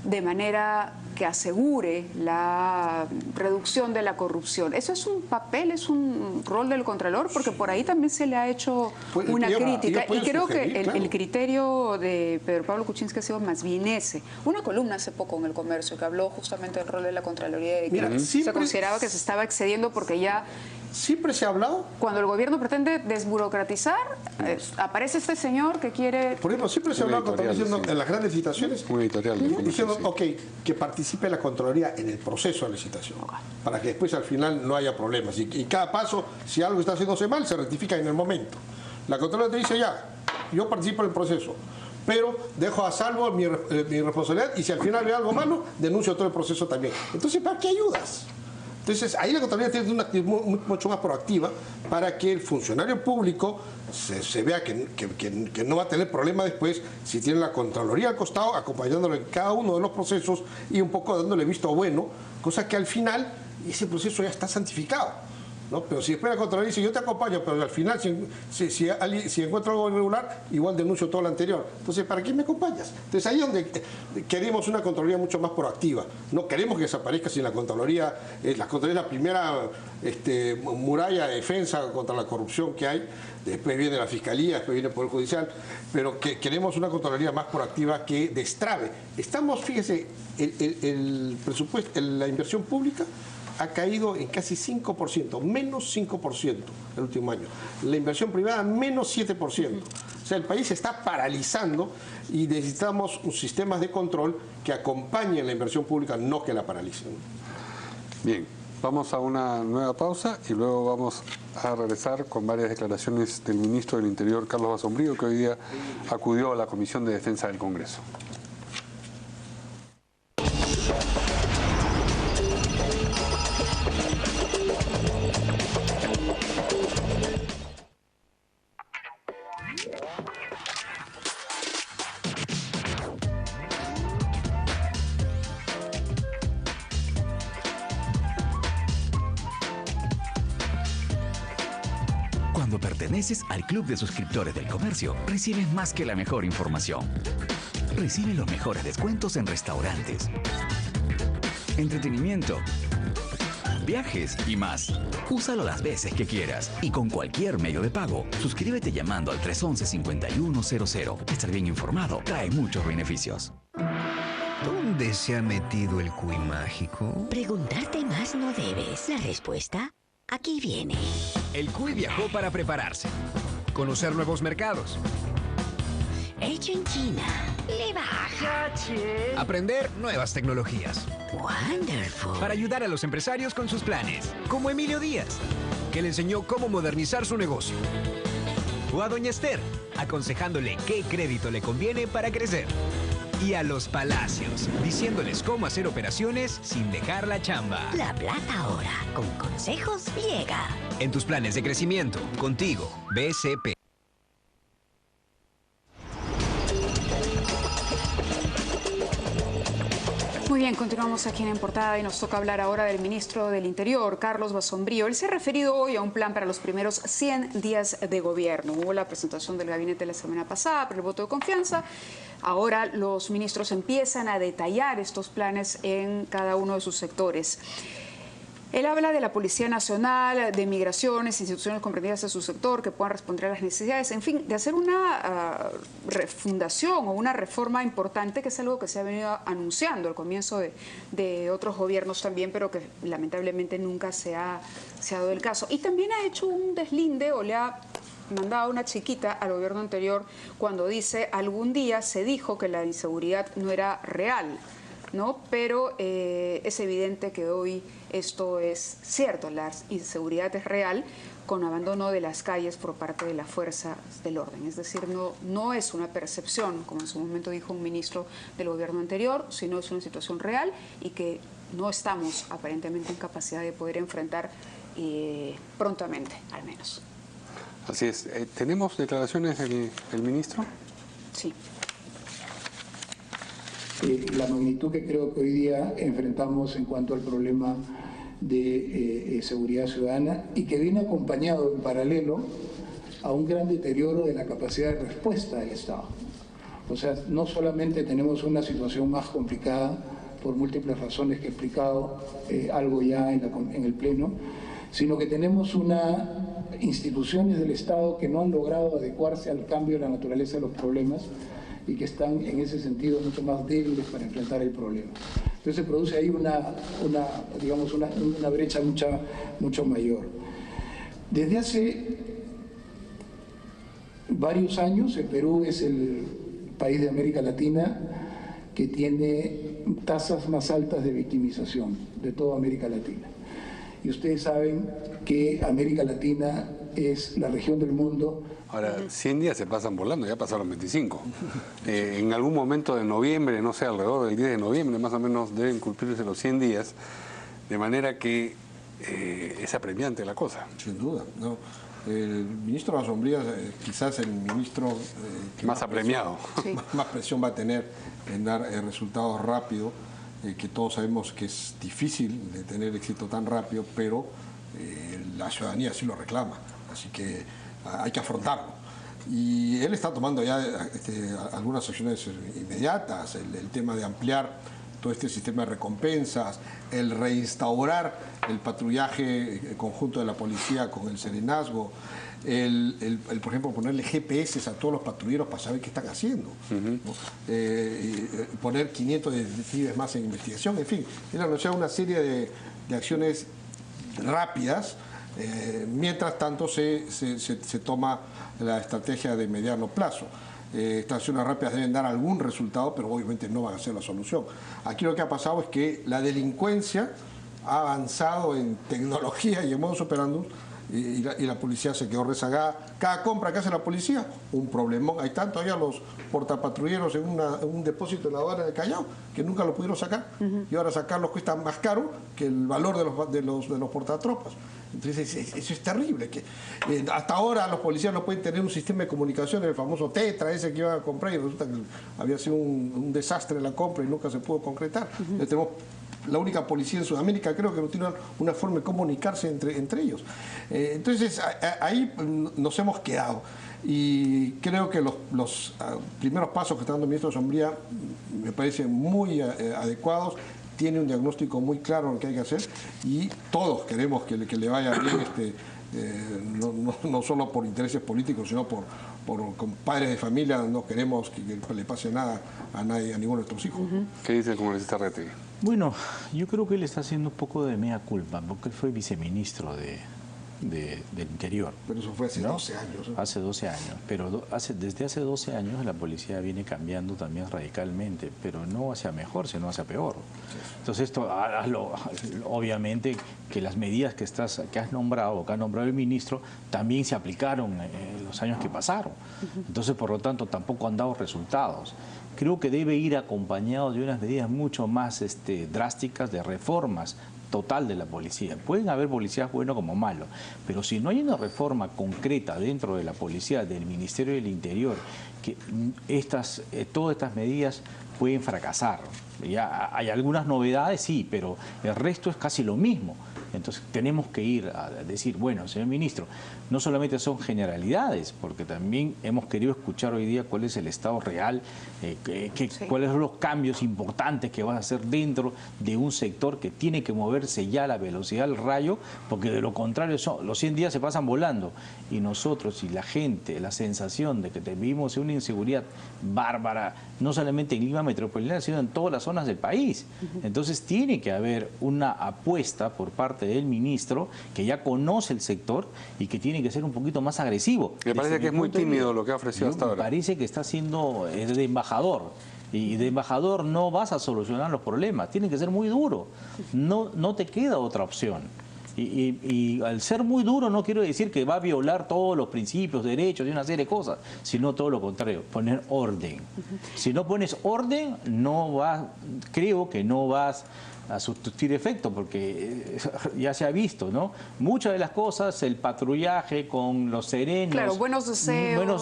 de manera que asegure la reducción de la corrupción. ¿Eso es un papel, es un rol del Contralor? Porque por ahí también se le ha hecho una crítica. Y creo que el criterio de Pedro Pablo Kuczynski ha sido más bien ese. Una columna hace poco en El Comercio que habló justamente del rol de la Contraloría, de que se consideraba que se estaba excediendo porque ya...
Siempre se ha hablado.
Cuando el gobierno pretende desburocratizar, aparece este señor que quiere...
Por ejemplo, siempre se ha hablado en las grandes licitaciones.
Un editorial.
Diciendo, que participe la Contraloría en el proceso de licitación, para que después al final no haya problemas. Y cada paso, si algo está haciéndose mal, se rectifica en el momento. La Contraloría te dice, yo participo en el proceso, pero dejo a salvo mi responsabilidad y si al final veo algo malo, denuncio todo el proceso también. Entonces, ¿para qué ayudas? Entonces, ahí la Contraloría tiene una actitud mucho más proactiva para que el funcionario público se vea que no va a tener problema después si tiene la Contraloría al costado, acompañándolo en cada uno de los procesos y un poco dándole visto bueno, cosa que al final ese proceso ya está santificado, ¿no? Pero si después la Contraloría dice, yo te acompaño, pero al final si encuentro algo irregular, igual denuncio todo lo anterior. Entonces, ¿para qué me acompañas? Entonces, ahí es donde queremos una Contraloría mucho más proactiva. No queremos que desaparezca sin la Contraloría. La Contraloría es la primera muralla de defensa contra la corrupción que hay. Después viene la Fiscalía, después viene el Poder Judicial. Pero que queremos una Contraloría más proactiva que destrabe. Estamos, fíjese, el presupuesto, la inversión pública ha caído en casi 5%, menos 5% el último año. La inversión privada, menos 7%. O sea, el país se está paralizando y necesitamos sistemas de control que acompañen la inversión pública, no que la paralicen.
Bien, vamos a una nueva pausa y luego vamos a regresar con varias declaraciones del ministro del Interior, Carlos Basombrío, que hoy día acudió a la Comisión de Defensa del Congreso.
Cuando perteneces al Club de Suscriptores del Comercio, recibes más que la mejor información. Recibe los mejores descuentos en restaurantes, entretenimiento, viajes y más. Úsalo las veces que quieras y con cualquier medio de pago. Suscríbete llamando al 311-5100. Estar bien informado trae muchos beneficios.
¿Dónde se ha metido el cuy mágico?
Preguntarte más no debes. La respuesta aquí viene.
El cuy viajó para prepararse, conocer nuevos mercados,
Hecho en China. Le baja.
aprender nuevas tecnologías,
Wonderful.
para ayudar a los empresarios con sus planes, como Emilio Díaz, que le enseñó cómo modernizar su negocio, o a doña Esther, aconsejándole qué crédito le conviene para crecer, y a los Palacios, diciéndoles cómo hacer operaciones sin dejar la chamba.
La plata ahora, con consejos, llega.
En tus planes de crecimiento, contigo, BCP.
Muy bien, continuamos aquí en Portada y nos toca hablar ahora del ministro del Interior, Carlos Basombrío. Él se ha referido hoy a un plan para los primeros 100 días de gobierno. Hubo la presentación del gabinete la semana pasada por el voto de confianza. Ahora los ministros empiezan a detallar estos planes en cada uno de sus sectores. Él habla de la Policía Nacional, de migraciones, instituciones comprendidas en su sector que puedan responder a las necesidades, en fin, de hacer una refundación o una reforma importante, que es algo que se ha venido anunciando al comienzo de otros gobiernos también, pero que lamentablemente nunca se ha dado el caso. Y también ha hecho un deslinde o le ha mandado una chiquita al gobierno anterior cuando dice: algún día se dijo que la inseguridad no era real, ¿no? Pero es evidente que hoy esto es cierto, la inseguridad es real, con abandono de las calles por parte de las fuerzas del orden. Es decir, no es una percepción, como en su momento dijo un ministro del gobierno anterior, sino es una situación real y que no estamos aparentemente en capacidad de poder enfrentar prontamente, al menos.
Así es. ¿Tenemos declaraciones del ministro?
Sí.
La magnitud que creo que hoy día enfrentamos en cuanto al problema de seguridad ciudadana y que viene acompañado en paralelo a un gran deterioro de la capacidad de respuesta del Estado. O sea, no solamente tenemos una situación más complicada por múltiples razones que he explicado algo ya en el Pleno, sino que tenemos instituciones del Estado que no han logrado adecuarse al cambio de la naturaleza de los problemas y que están en ese sentido mucho más débiles para enfrentar el problema. Entonces se produce ahí una brecha mucho mayor. Desde hace varios años el Perú es el país de América Latina que tiene tasas más altas de victimización de toda América Latina. Y ustedes saben que América Latina es la región del mundo.
Ahora, 100 días se pasan volando, ya pasaron 25. En algún momento de noviembre, no sé, alrededor del 10 de noviembre, más o menos deben cumplirse los 100 días, de manera que es apremiante la cosa.
Sin duda, ¿no? El ministro de la Sombría, quizás el ministro
más apremiado.
Más presión va a tener en dar resultados rápidos, que todos sabemos que es difícil de tener éxito tan rápido, pero la ciudadanía sí lo reclama, así que hay que afrontarlo. Y él está tomando ya algunas acciones inmediatas, el tema de ampliar todo este sistema de recompensas, el reinstaurar el patrullaje conjunto de la policía con el serenazgo, por ejemplo, ponerle GPS a todos los patrulleros para saber qué están haciendo, ¿no? Poner 500 detectives más en investigación, en fin, él anunció una serie de acciones rápidas. Mientras tanto se toma la estrategia de mediano plazo. Estas acciones rápidas deben dar algún resultado, pero obviamente no van a ser la solución. Aquí lo que ha pasado es que la delincuencia ha avanzado en tecnología y en modus operandi y la policía se quedó rezagada. Cada compra que hace la policía, un problemón. Hay tanto allá los portapatrulleros en un depósito en la aduana de Callao que nunca lo pudieron sacar, y ahora sacarlos cuesta más caro que el valor de los portatropas. Entonces eso es terrible, que hasta ahora los policías no pueden tener un sistema de comunicación, el famoso Tetra ese que iban a comprar, y resulta que había sido un desastre la compra y nunca se pudo concretar. Tenemos la única policía en Sudamérica, creo que no tiene una forma de comunicarse entre ellos. Entonces ahí nos hemos quedado, y creo que los primeros pasos que está dando el ministro de Sombría me parecen muy adecuados. Tiene un diagnóstico muy claro de lo que hay que hacer, y todos queremos que le vaya bien, no solo por intereses políticos, sino con padres de familia. No queremos que le pase nada a nadie, a ninguno de nuestros hijos.
¿Qué dice el congresista Rettig?
Bueno, yo creo que él está haciendo un poco de mea culpa, porque él fue viceministro del Interior.
Pero eso fue hace 12 años.
Hace 12 años, pero desde hace 12 años la policía viene cambiando también radicalmente, pero no hacia mejor, sino hacia peor. Entonces esto, obviamente que las medidas que has nombrado, o que ha nombrado el ministro, también se aplicaron en los años que pasaron. Entonces, por lo tanto, tampoco han dado resultados. Creo que debe ir acompañado de unas medidas mucho más drásticas, de reformas total de la policía. Pueden haber policías buenos como malos, pero si no hay una reforma concreta dentro de la policía, del Ministerio del Interior, que todas estas medidas pueden fracasar. Ya hay algunas novedades, sí, pero el resto es casi lo mismo. Entonces tenemos que ir a decir, bueno, señor ministro, no solamente son generalidades, porque también hemos querido escuchar hoy día cuál es el estado real, cuáles son los cambios importantes que van a hacer dentro de un sector que tiene que moverse ya a la velocidad del rayo, porque de lo contrario los 100 días se pasan volando. Y nosotros y la gente, la sensación de que vivimos en una inseguridad bárbara, no solamente en Lima metropolitana, sino en todas las zonas del país. Entonces tiene que haber una apuesta por parte del ministro, que ya conoce el sector y que tiene que ser un poquito más agresivo.
Me parece que es muy tímido lo que ha ofrecido hasta ahora.
Me parece que está siendo de embajador. Y de embajador no vas a solucionar los problemas, tiene que ser muy duro. No te queda otra opción. Y al ser muy duro no quiero decir que va a violar todos los principios, derechos y una serie de cosas, sino todo lo contrario, poner orden. Si no pones orden, creo que no vas a surtir efecto, porque ya se ha visto, ¿no? Muchas de las cosas, el patrullaje con los serenos,
claro, buenos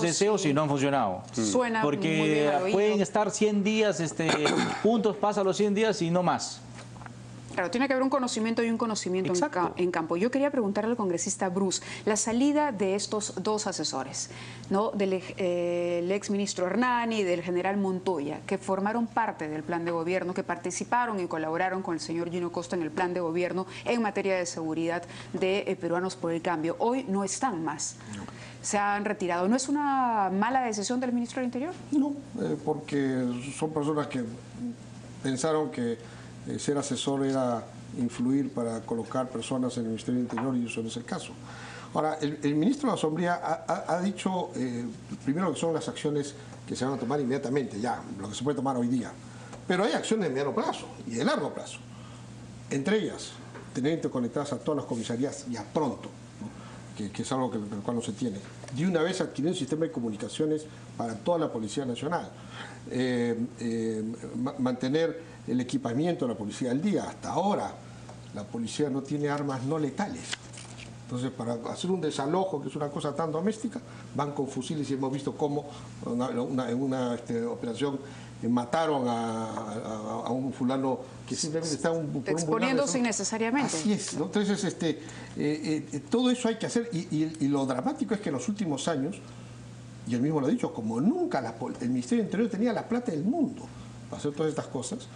deseos
y no han funcionado.
Suena
porque
muy bien al oído.
Pueden estar 100 días juntos, pasan los 100 días y no más.
Claro, tiene que haber un conocimiento y un conocimiento en campo. Yo quería preguntarle al congresista Bruce, la salida de estos dos asesores, ¿no? Del exministro Hernani y del general Montoya, que formaron parte del plan de gobierno, que participaron y colaboraron con el señor Gino Costa en el plan de gobierno en materia de seguridad de Peruanos por el Cambio. Hoy no están más. Se han retirado. ¿No es una mala decisión del ministro del Interior?
No, porque son personas que pensaron que ser asesor era influir para colocar personas en el Ministerio del Interior, y eso no es el caso. Ahora, el ministro de la Sombría ha dicho, primero, que son las acciones que se van a tomar inmediatamente, ya, lo que se puede tomar hoy día. Pero hay acciones de mediano plazo y de largo plazo. Entre ellas, tener interconectadas a todas las comisarías ya pronto, ¿no? que es algo que el cual no se tiene. De una vez adquirir un sistema de comunicaciones para toda la Policía Nacional. Mantener el equipamiento de la policía al día. Hasta ahora la policía no tiene armas no letales. Entonces, para hacer un desalojo, que es una cosa tan doméstica, van con fusiles y hemos visto cómo en una operación mataron a un fulano que simplemente está
exponiéndose innecesariamente.
Así es, ¿no? Entonces, todo eso hay que hacer y lo dramático es que en los últimos años, y él mismo lo ha dicho, como nunca el Ministerio del Interior tenía la plata del mundo para hacer todas estas cosas,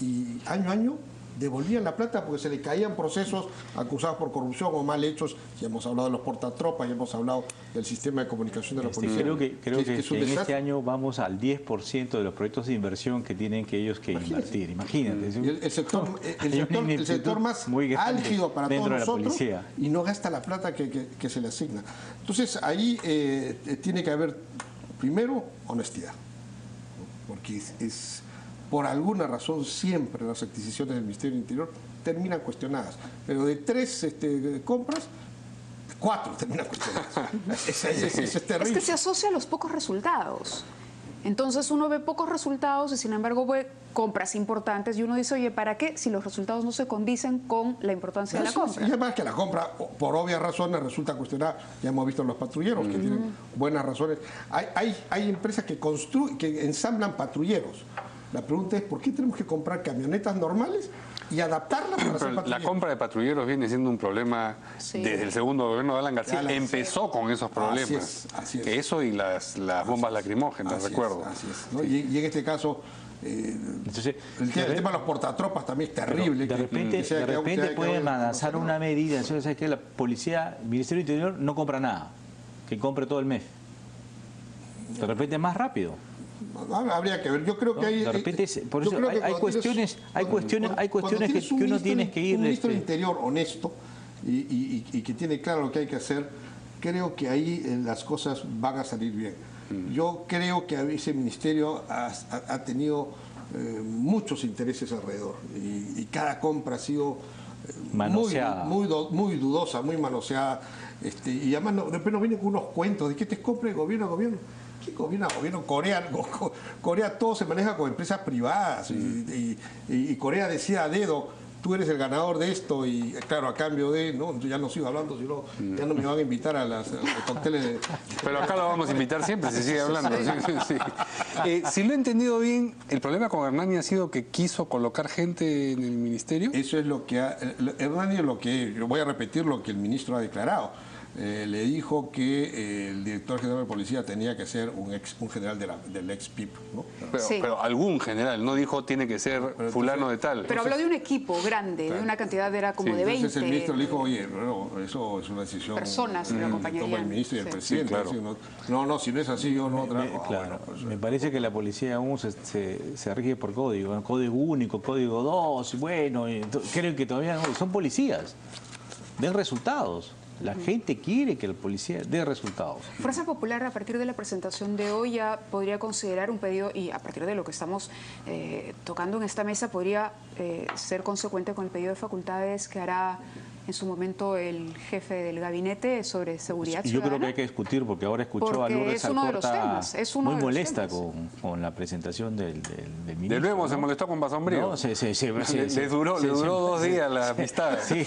y año a año devolvían la plata porque se le caían procesos acusados por corrupción o mal hechos. Ya hemos hablado de los portatropas, ya hemos hablado del sistema de comunicación de la policía.
Creo que en este año vamos al 10% de los proyectos de inversión que tienen ellos que invertir. Imagínate.
El sector más álgido para todos nosotros y no gasta la plata que se le asigna. Entonces ahí tiene que haber primero honestidad, porque por alguna razón siempre las adquisiciones del Ministerio del Interior terminan cuestionadas, pero de 3 compras, 4 terminan cuestionadas. Es terrible.
Es que se asocia a los pocos resultados. Entonces uno ve pocos resultados y sin embargo ve compras importantes y uno dice, oye, ¿para qué? Si los resultados no se condicen con la importancia de la compra.
Y además que la compra, por obvias razones, resulta cuestionada. Ya hemos visto los patrulleros que tienen buenas razones. Hay empresas que ensamblan patrulleros. La pregunta es, ¿por qué tenemos que comprar camionetas normales y adaptarlas para hacer patrulleros?
La compra de patrulleros viene siendo un problema desde el segundo gobierno de Alan García. Empezó con esos problemas.
Así es.
Eso y las bombas lacrimógenas, recuerdo.
Así es, ¿no? Y en este caso,
entonces,
el tema de los portatropas también es terrible.
De repente pueden lanzar una medida, ¿sabes qué? La policía, el Ministerio del Interior no compra nada, que compre todo el MEF. De repente es más rápido.
Habría que ver, yo creo que hay...
De repente, por eso hay cuestiones que uno tiene que ir...
Un ministro del Interior honesto y que tiene claro lo que hay que hacer, creo que ahí las cosas van a salir bien. Yo creo que ese ministerio ha tenido muchos intereses alrededor y cada compra ha sido muy dudosa, muy manoseada. Y además después nos vienen con unos cuentos de que te compre el gobierno. ¿Qué gobierno? Corea todo se maneja con empresas privadas y Corea decía a dedo, tú eres el ganador de esto y claro, a cambio de, no, ya no sigo hablando, sino ya no me van a invitar a los cócteles.
Pero acá lo vamos a invitar siempre, se sigue hablando. Si lo he entendido bien, el problema con Hernani ha sido que quiso colocar gente en el ministerio.
Eso es lo que Hernani es lo que, voy a repetir lo que el ministro ha declarado. Le dijo que el director general de policía tenía que ser un general del ex PIP, ¿no?
Pero algún general, no dijo tiene que ser fulano de tal.
Pero habló de un equipo grande, de una cantidad, era como de 20.
Entonces el ministro le dijo, oye, eso es una decisión...
Personas que lo acompañarían.
Toma el ministro y el presidente. Claro. No, si no es así, yo no trabajo.
Claro, me parece que la policía aún se rige por código, código único, código 2, bueno, creo que todavía no, son policías, den resultados. La gente quiere que el policía dé resultados.
Fuerza Popular, a partir de la presentación de hoy, ya podría considerar un pedido, y a partir de lo que estamos tocando en esta mesa, podría ser consecuente con el pedido de facultades que hará en su momento el jefe del gabinete sobre seguridad ciudadana.
Yo creo que hay que discutir, porque ahora escuchó a Lourdes Alcorta muy molesta con la presentación del ministro.
De nuevo, ¿no? Se molestó con Basombrío.
No,
le duró 2 días la amistad.
Sí,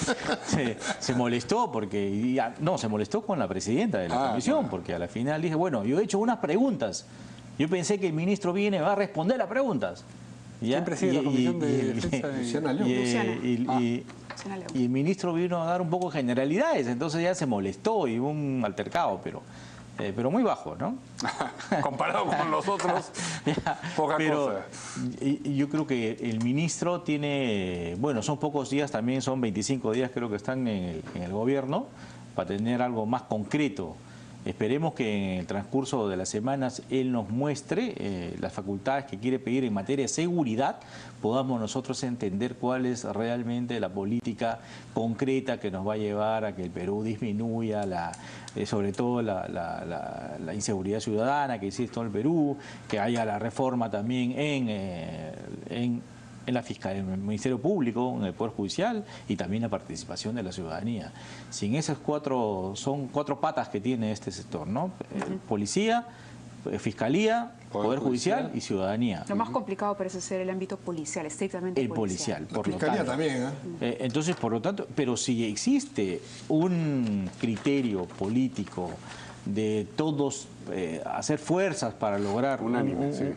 se molestó porque se molestó con la presidenta de la comisión, porque a la final dije, bueno, yo he hecho unas preguntas. Yo pensé que el ministro viene y va a responder las preguntas.
¿Quién preside la comisión de defensa?
Y el ministro vino a dar un poco de generalidades, entonces ya se molestó y hubo un altercado, pero muy bajo, ¿no?
Comparado con los otros, poca cosa.
Y yo creo que el ministro tiene, bueno, son pocos días, también son 25 días creo que están en el gobierno, para tener algo más concreto. Esperemos que en el transcurso de las semanas él nos muestre las facultades que quiere pedir en materia de seguridad, podamos nosotros entender cuál es realmente la política concreta que nos va a llevar a que el Perú disminuya sobre todo la inseguridad ciudadana que existe en el Perú, que haya la reforma también en en la fiscalía, en el Ministerio Público, en el Poder Judicial y también la participación de la ciudadanía. Sin esas son cuatro patas que tiene este sector, ¿no? Policía, Fiscalía, Poder Judicial y ciudadanía.
Lo más complicado parece ser el ámbito policial, estrictamente
el policial.
La Fiscalía también, ¿eh?
Entonces, por lo tanto, pero si existe un criterio político de todos hacer fuerzas para lograr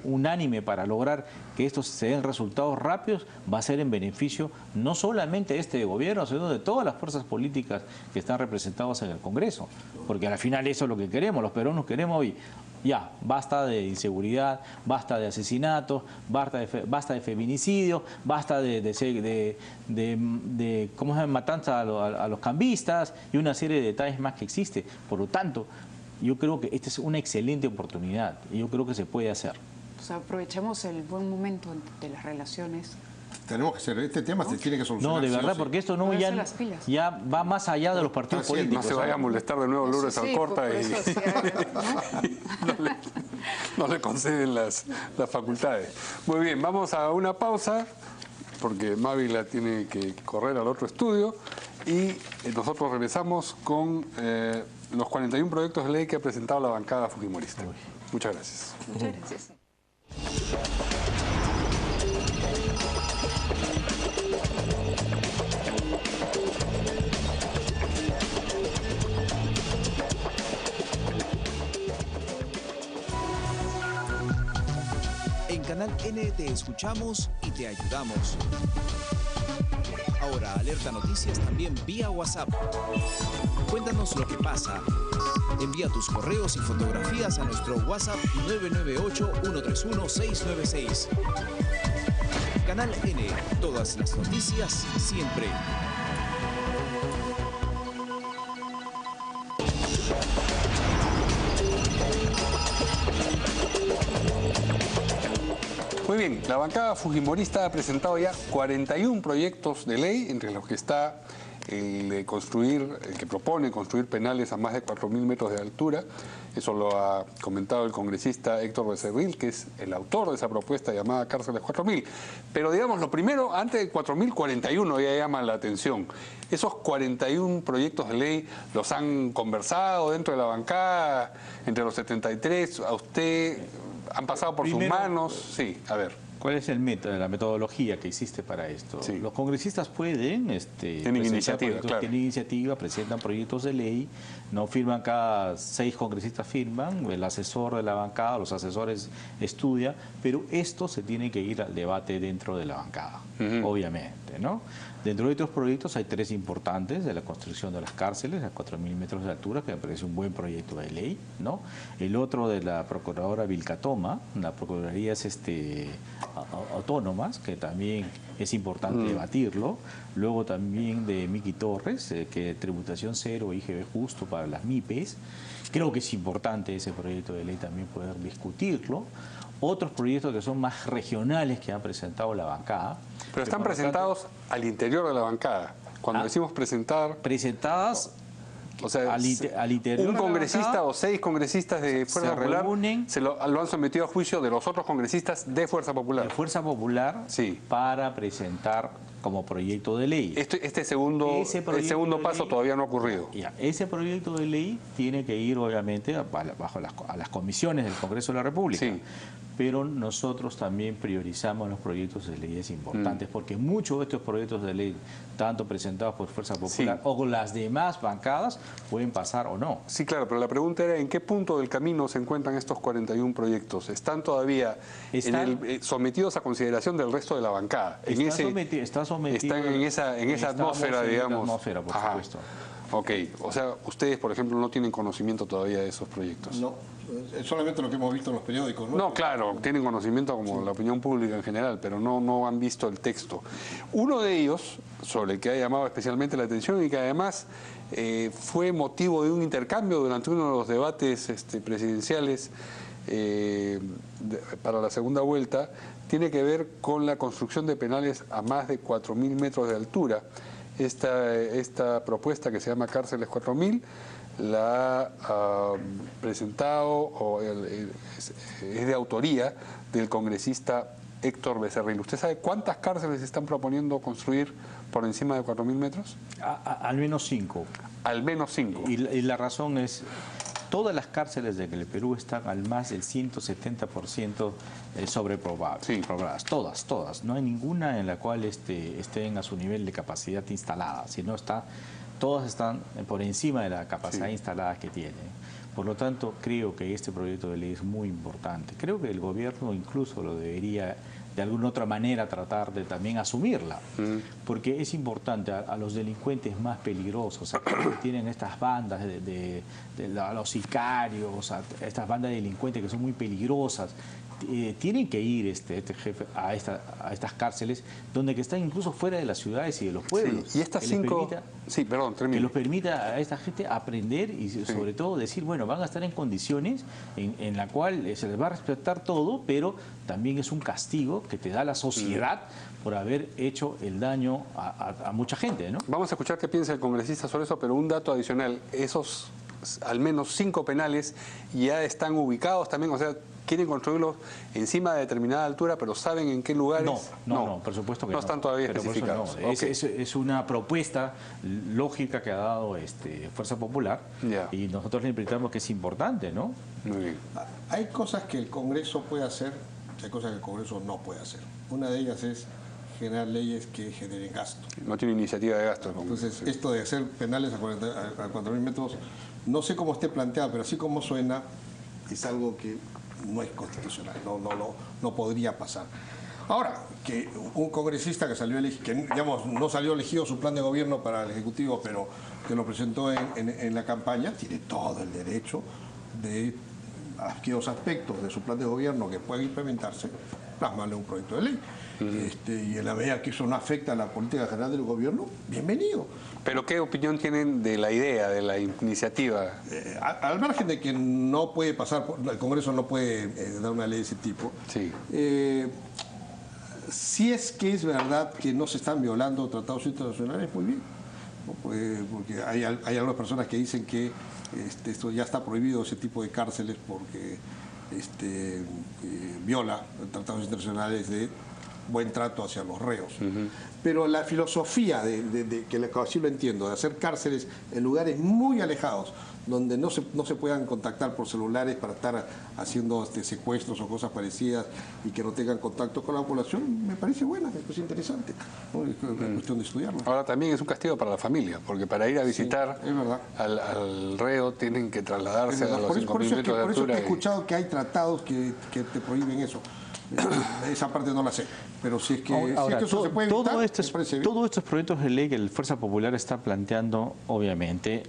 unánime para lograr que estos se den resultados rápidos, va a ser en beneficio no solamente de este gobierno, sino de todas las fuerzas políticas que están representadas en el Congreso, porque al final eso es lo que queremos, los peruanos queremos hoy. Ya, basta de inseguridad, basta de asesinatos, basta de feminicidio, basta de ¿cómo se llama? Matanza a los cambistas y una serie de detalles más que existe. Por lo tanto, yo creo que esta es una excelente oportunidad y yo creo que se puede hacer.
O sea, aprovechemos el buen momento de las relaciones.
Tenemos que hacer, este tema se tiene que solucionar.
No, de verdad, porque esto no ya va más allá de los partidos políticos.
No se vaya a molestar de nuevo Lourdes Alcorta y no le conceden las facultades. Muy bien, vamos a una pausa porque Mávila tiene que correr al otro estudio y nosotros regresamos con los 41 proyectos de ley que ha presentado la bancada fujimorista. Muchas gracias.
Muchas gracias.
En Canal N te escuchamos y te ayudamos. Ahora Alerta Noticias también vía WhatsApp. Cuéntanos lo que pasa. Envía tus correos y fotografías a nuestro WhatsApp 998-131-696. Canal N, todas las noticias siempre.
Muy bien, la bancada fujimorista ha presentado ya 41 proyectos de ley, entre los que está el que propone construir penales a más de 4.000 metros de altura. Eso lo ha comentado el congresista Héctor Becerril, que es el autor de esa propuesta llamada Cárceles 4.000. Pero digamos, lo primero, antes de 4.000, 41 ya llama la atención. Esos 41 proyectos de ley los han conversado dentro de la bancada, entre los 73, a usted han pasado por sus manos. Sí, a ver.
¿Cuál es el método, la metodología que existe para esto? Sí. Los congresistas pueden
tienen iniciativa,
presentan proyectos de ley, no firman, cada 6 congresistas firman, el asesor de la bancada, los asesores estudian, pero esto se tiene que ir al debate dentro de la bancada, obviamente, ¿no? Dentro de estos proyectos hay 3 importantes: de la construcción de las cárceles a 4.000 metros de altura, que me parece un buen proyecto de ley, ¿no? El otro de la procuradora Vilcatoma, la procuraduría es autónomas, que también es importante debatirlo. Luego también de Miki Torres, que tributación cero, IGB justo para las MIPES. Creo que es importante ese proyecto de ley también poder discutirlo. Otros proyectos que son más regionales que ha presentado la bancada.
Pero están presentados al interior de la bancada. Cuando decimos presentar...
Presentadas...
O sea,
al interior
un congresista o 6 congresistas de Fuerza Popular lo han sometido a juicio de los otros congresistas de Fuerza Popular.
De Fuerza Popular,
sí, para
presentar como proyecto de ley.
El segundo paso todavía no ha ocurrido.
Ese proyecto de ley tiene que ir, obviamente, a las comisiones del Congreso de la República. Sí. Pero nosotros también priorizamos los proyectos de leyes importantes, porque muchos de estos proyectos de ley, tanto presentados por Fuerza Popular o con las demás bancadas, pueden pasar o no.
Sí, claro, pero la pregunta era ¿en qué punto del camino se encuentran estos 41 proyectos? ¿Están todavía sometidos a consideración del resto de la bancada?
Están
en esa atmósfera, digamos.
Atmósfera, por supuesto.
Ok, o sea, ustedes, por ejemplo, no tienen conocimiento todavía de esos proyectos.
No, solamente lo que hemos visto en los periódicos, ¿no?
No, claro, tienen conocimiento como la opinión pública en general, pero no han visto el texto. Uno de ellos, sobre el que ha llamado especialmente la atención y que además fue motivo de un intercambio durante uno de los debates presidenciales para la segunda vuelta, tiene que ver con la construcción de penales a más de 4.000 metros de altura. Esta propuesta, que se llama Cárceles 4.000, la ha presentado es de autoría del congresista Héctor Becerril, ¿usted sabe cuántas cárceles están proponiendo construir por encima de 4.000 metros?
Al menos 5.
Al menos 5.
Y la razón es, todas las cárceles de el Perú están al más del 170% sobrepobladas. Todas. No hay ninguna en la cual estén a su nivel de capacidad instalada, sino todas están por encima de la capacidad instalada que tienen. Por lo tanto, creo que este proyecto de ley es muy importante. Creo que el gobierno incluso lo debería de alguna otra manera tratar de también asumirla, porque es importante a los delincuentes más peligrosos, a que tienen estas bandas a los sicarios, a estas bandas de delincuentes que son muy peligrosas, tienen que ir este jefe a estas cárceles donde que están incluso fuera de las ciudades y de los pueblos.
Sí, y estas 5...
que los permita a esta gente aprender y sobre todo decir, bueno, van a estar en condiciones en la cual se les va a respetar todo, pero también es un castigo que te da la sociedad por haber hecho el daño a mucha gente, ¿no?
Vamos a escuchar qué piensa el congresista sobre eso, pero un dato adicional, esos al menos 5 penales ya están ubicados también, o sea, quieren construirlos encima de determinada altura, pero ¿saben en qué lugares?
No, por supuesto que no.
No están todavía especificados.
Es una propuesta lógica que ha dado Fuerza Popular y nosotros le implicamos que es importante, ¿no?
Muy bien.
Hay cosas que el Congreso puede hacer, hay cosas que el Congreso no puede hacer. Una de ellas es generar leyes que generen gasto.
No tiene iniciativa de gasto.
Entonces, esto de hacer penales a 4.000 metros, no sé cómo esté planteado, pero así como suena, es algo que no es constitucional, no podría pasar. Ahora, que un congresista que salió elegido, que digamos, no salió elegido su plan de gobierno para el Ejecutivo, pero que lo presentó en la campaña, tiene todo el derecho de aquellos aspectos de su plan de gobierno que puedan implementarse, plasmarle un proyecto de ley. Y en la medida que eso no afecta a la política general del gobierno, bienvenido.
¿Pero qué opinión tienen de la idea, de la iniciativa?
Al margen de que no puede pasar, el Congreso no puede dar una ley de ese tipo, si es que es verdad que no se están violando tratados internacionales, muy bien. Porque hay algunas personas que dicen que esto ya está prohibido, ese tipo de cárceles, porque viola tratados internacionales de buen trato hacia los reos. Pero la filosofía que así lo entiendo, de hacer cárceles en lugares muy alejados, donde no se puedan contactar por celulares para estar haciendo secuestros o cosas parecidas y que no tengan contacto con la población, me parece buena, me parece interesante. ¿No? Es cuestión de estudiarlo.
Ahora también es un castigo para la familia, porque para ir a visitar al reo tienen que trasladarse a los 5.000 metros de altura.
Por eso que he escuchado que hay tratados que te prohíben eso. Esa parte no la sé, pero si es que, eso se puede evitar,
todos estos proyectos de ley que el Fuerza Popular está planteando, obviamente,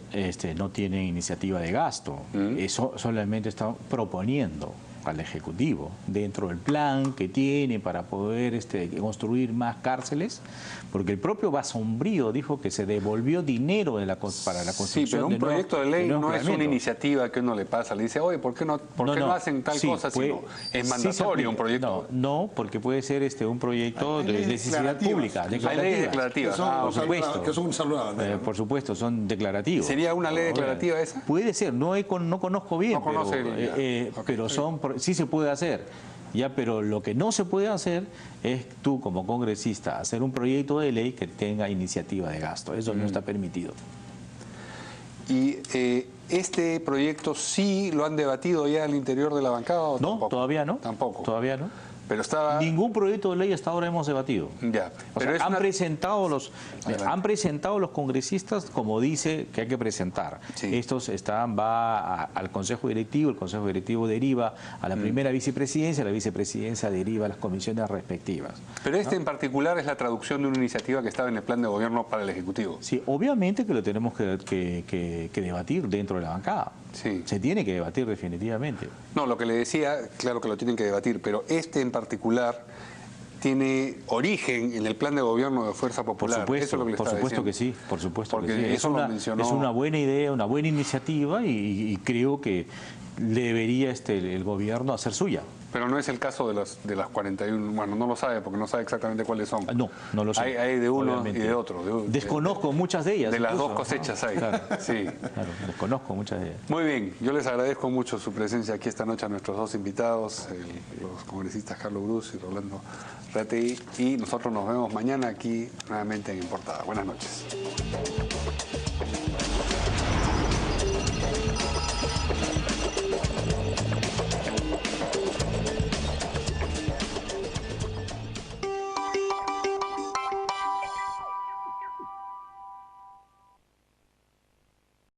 no tienen iniciativa de gasto. Eso solamente está proponiendo al Ejecutivo, dentro del plan que tiene para poder construir más cárceles, porque el propio Basombrío dijo que se devolvió dinero para la construcción.
Sí, pero un proyecto de ley no es una iniciativa que uno le pasa, le dice, oye, ¿por qué no hacen tal cosa? Sino es mandatorio un proyecto.
No, porque puede ser un proyecto de necesidad pública.
Hay leyes declarativas.
Por supuesto.
Que son saludables.
Por supuesto, son declarativos.
¿Sería una ley declarativa esa?
Puede ser, no conozco bien, pero sí se puede hacer. Pero lo que no se puede hacer es tú como congresista hacer un proyecto de ley que tenga iniciativa de gasto. Eso no está permitido.
¿Y este proyecto sí lo han debatido ya al interior de la bancada o
no?
Tampoco?
Todavía no.
Tampoco.
Todavía no.
Pero
ningún proyecto de ley hasta ahora hemos debatido. Han presentado los congresistas como dice que hay que presentar. Estos va al Consejo Directivo, el Consejo Directivo deriva a la primera vicepresidencia, la vicepresidencia deriva a las comisiones respectivas.
Pero en particular es la traducción de una iniciativa que estaba en el plan de gobierno para el Ejecutivo.
Sí, obviamente que lo tenemos que debatir dentro de la bancada. Se tiene que debatir definitivamente.
No, lo que le decía, claro que lo tienen que debatir, pero en particular tiene origen en el plan de gobierno de Fuerza Popular.
Por supuesto que sí, por supuesto que sí. Es una buena idea, una buena iniciativa y creo que debería el gobierno hacer suya.
Pero no es el caso de las 41, bueno, no lo sabe porque no sabe exactamente cuáles son.
No lo sé.
Hay de uno
obviamente.
y de otro.
Desconozco muchas de ellas.
De las
incluso,
dos cosechas hay.
Claro,
sí.
Claro, desconozco muchas de ellas.
Muy bien, yo les agradezco mucho su presencia aquí esta noche a nuestros dos invitados, los congresistas Carlos Brus y Rolando Rategui, y nosotros nos vemos mañana aquí nuevamente en Portada. Buenas noches.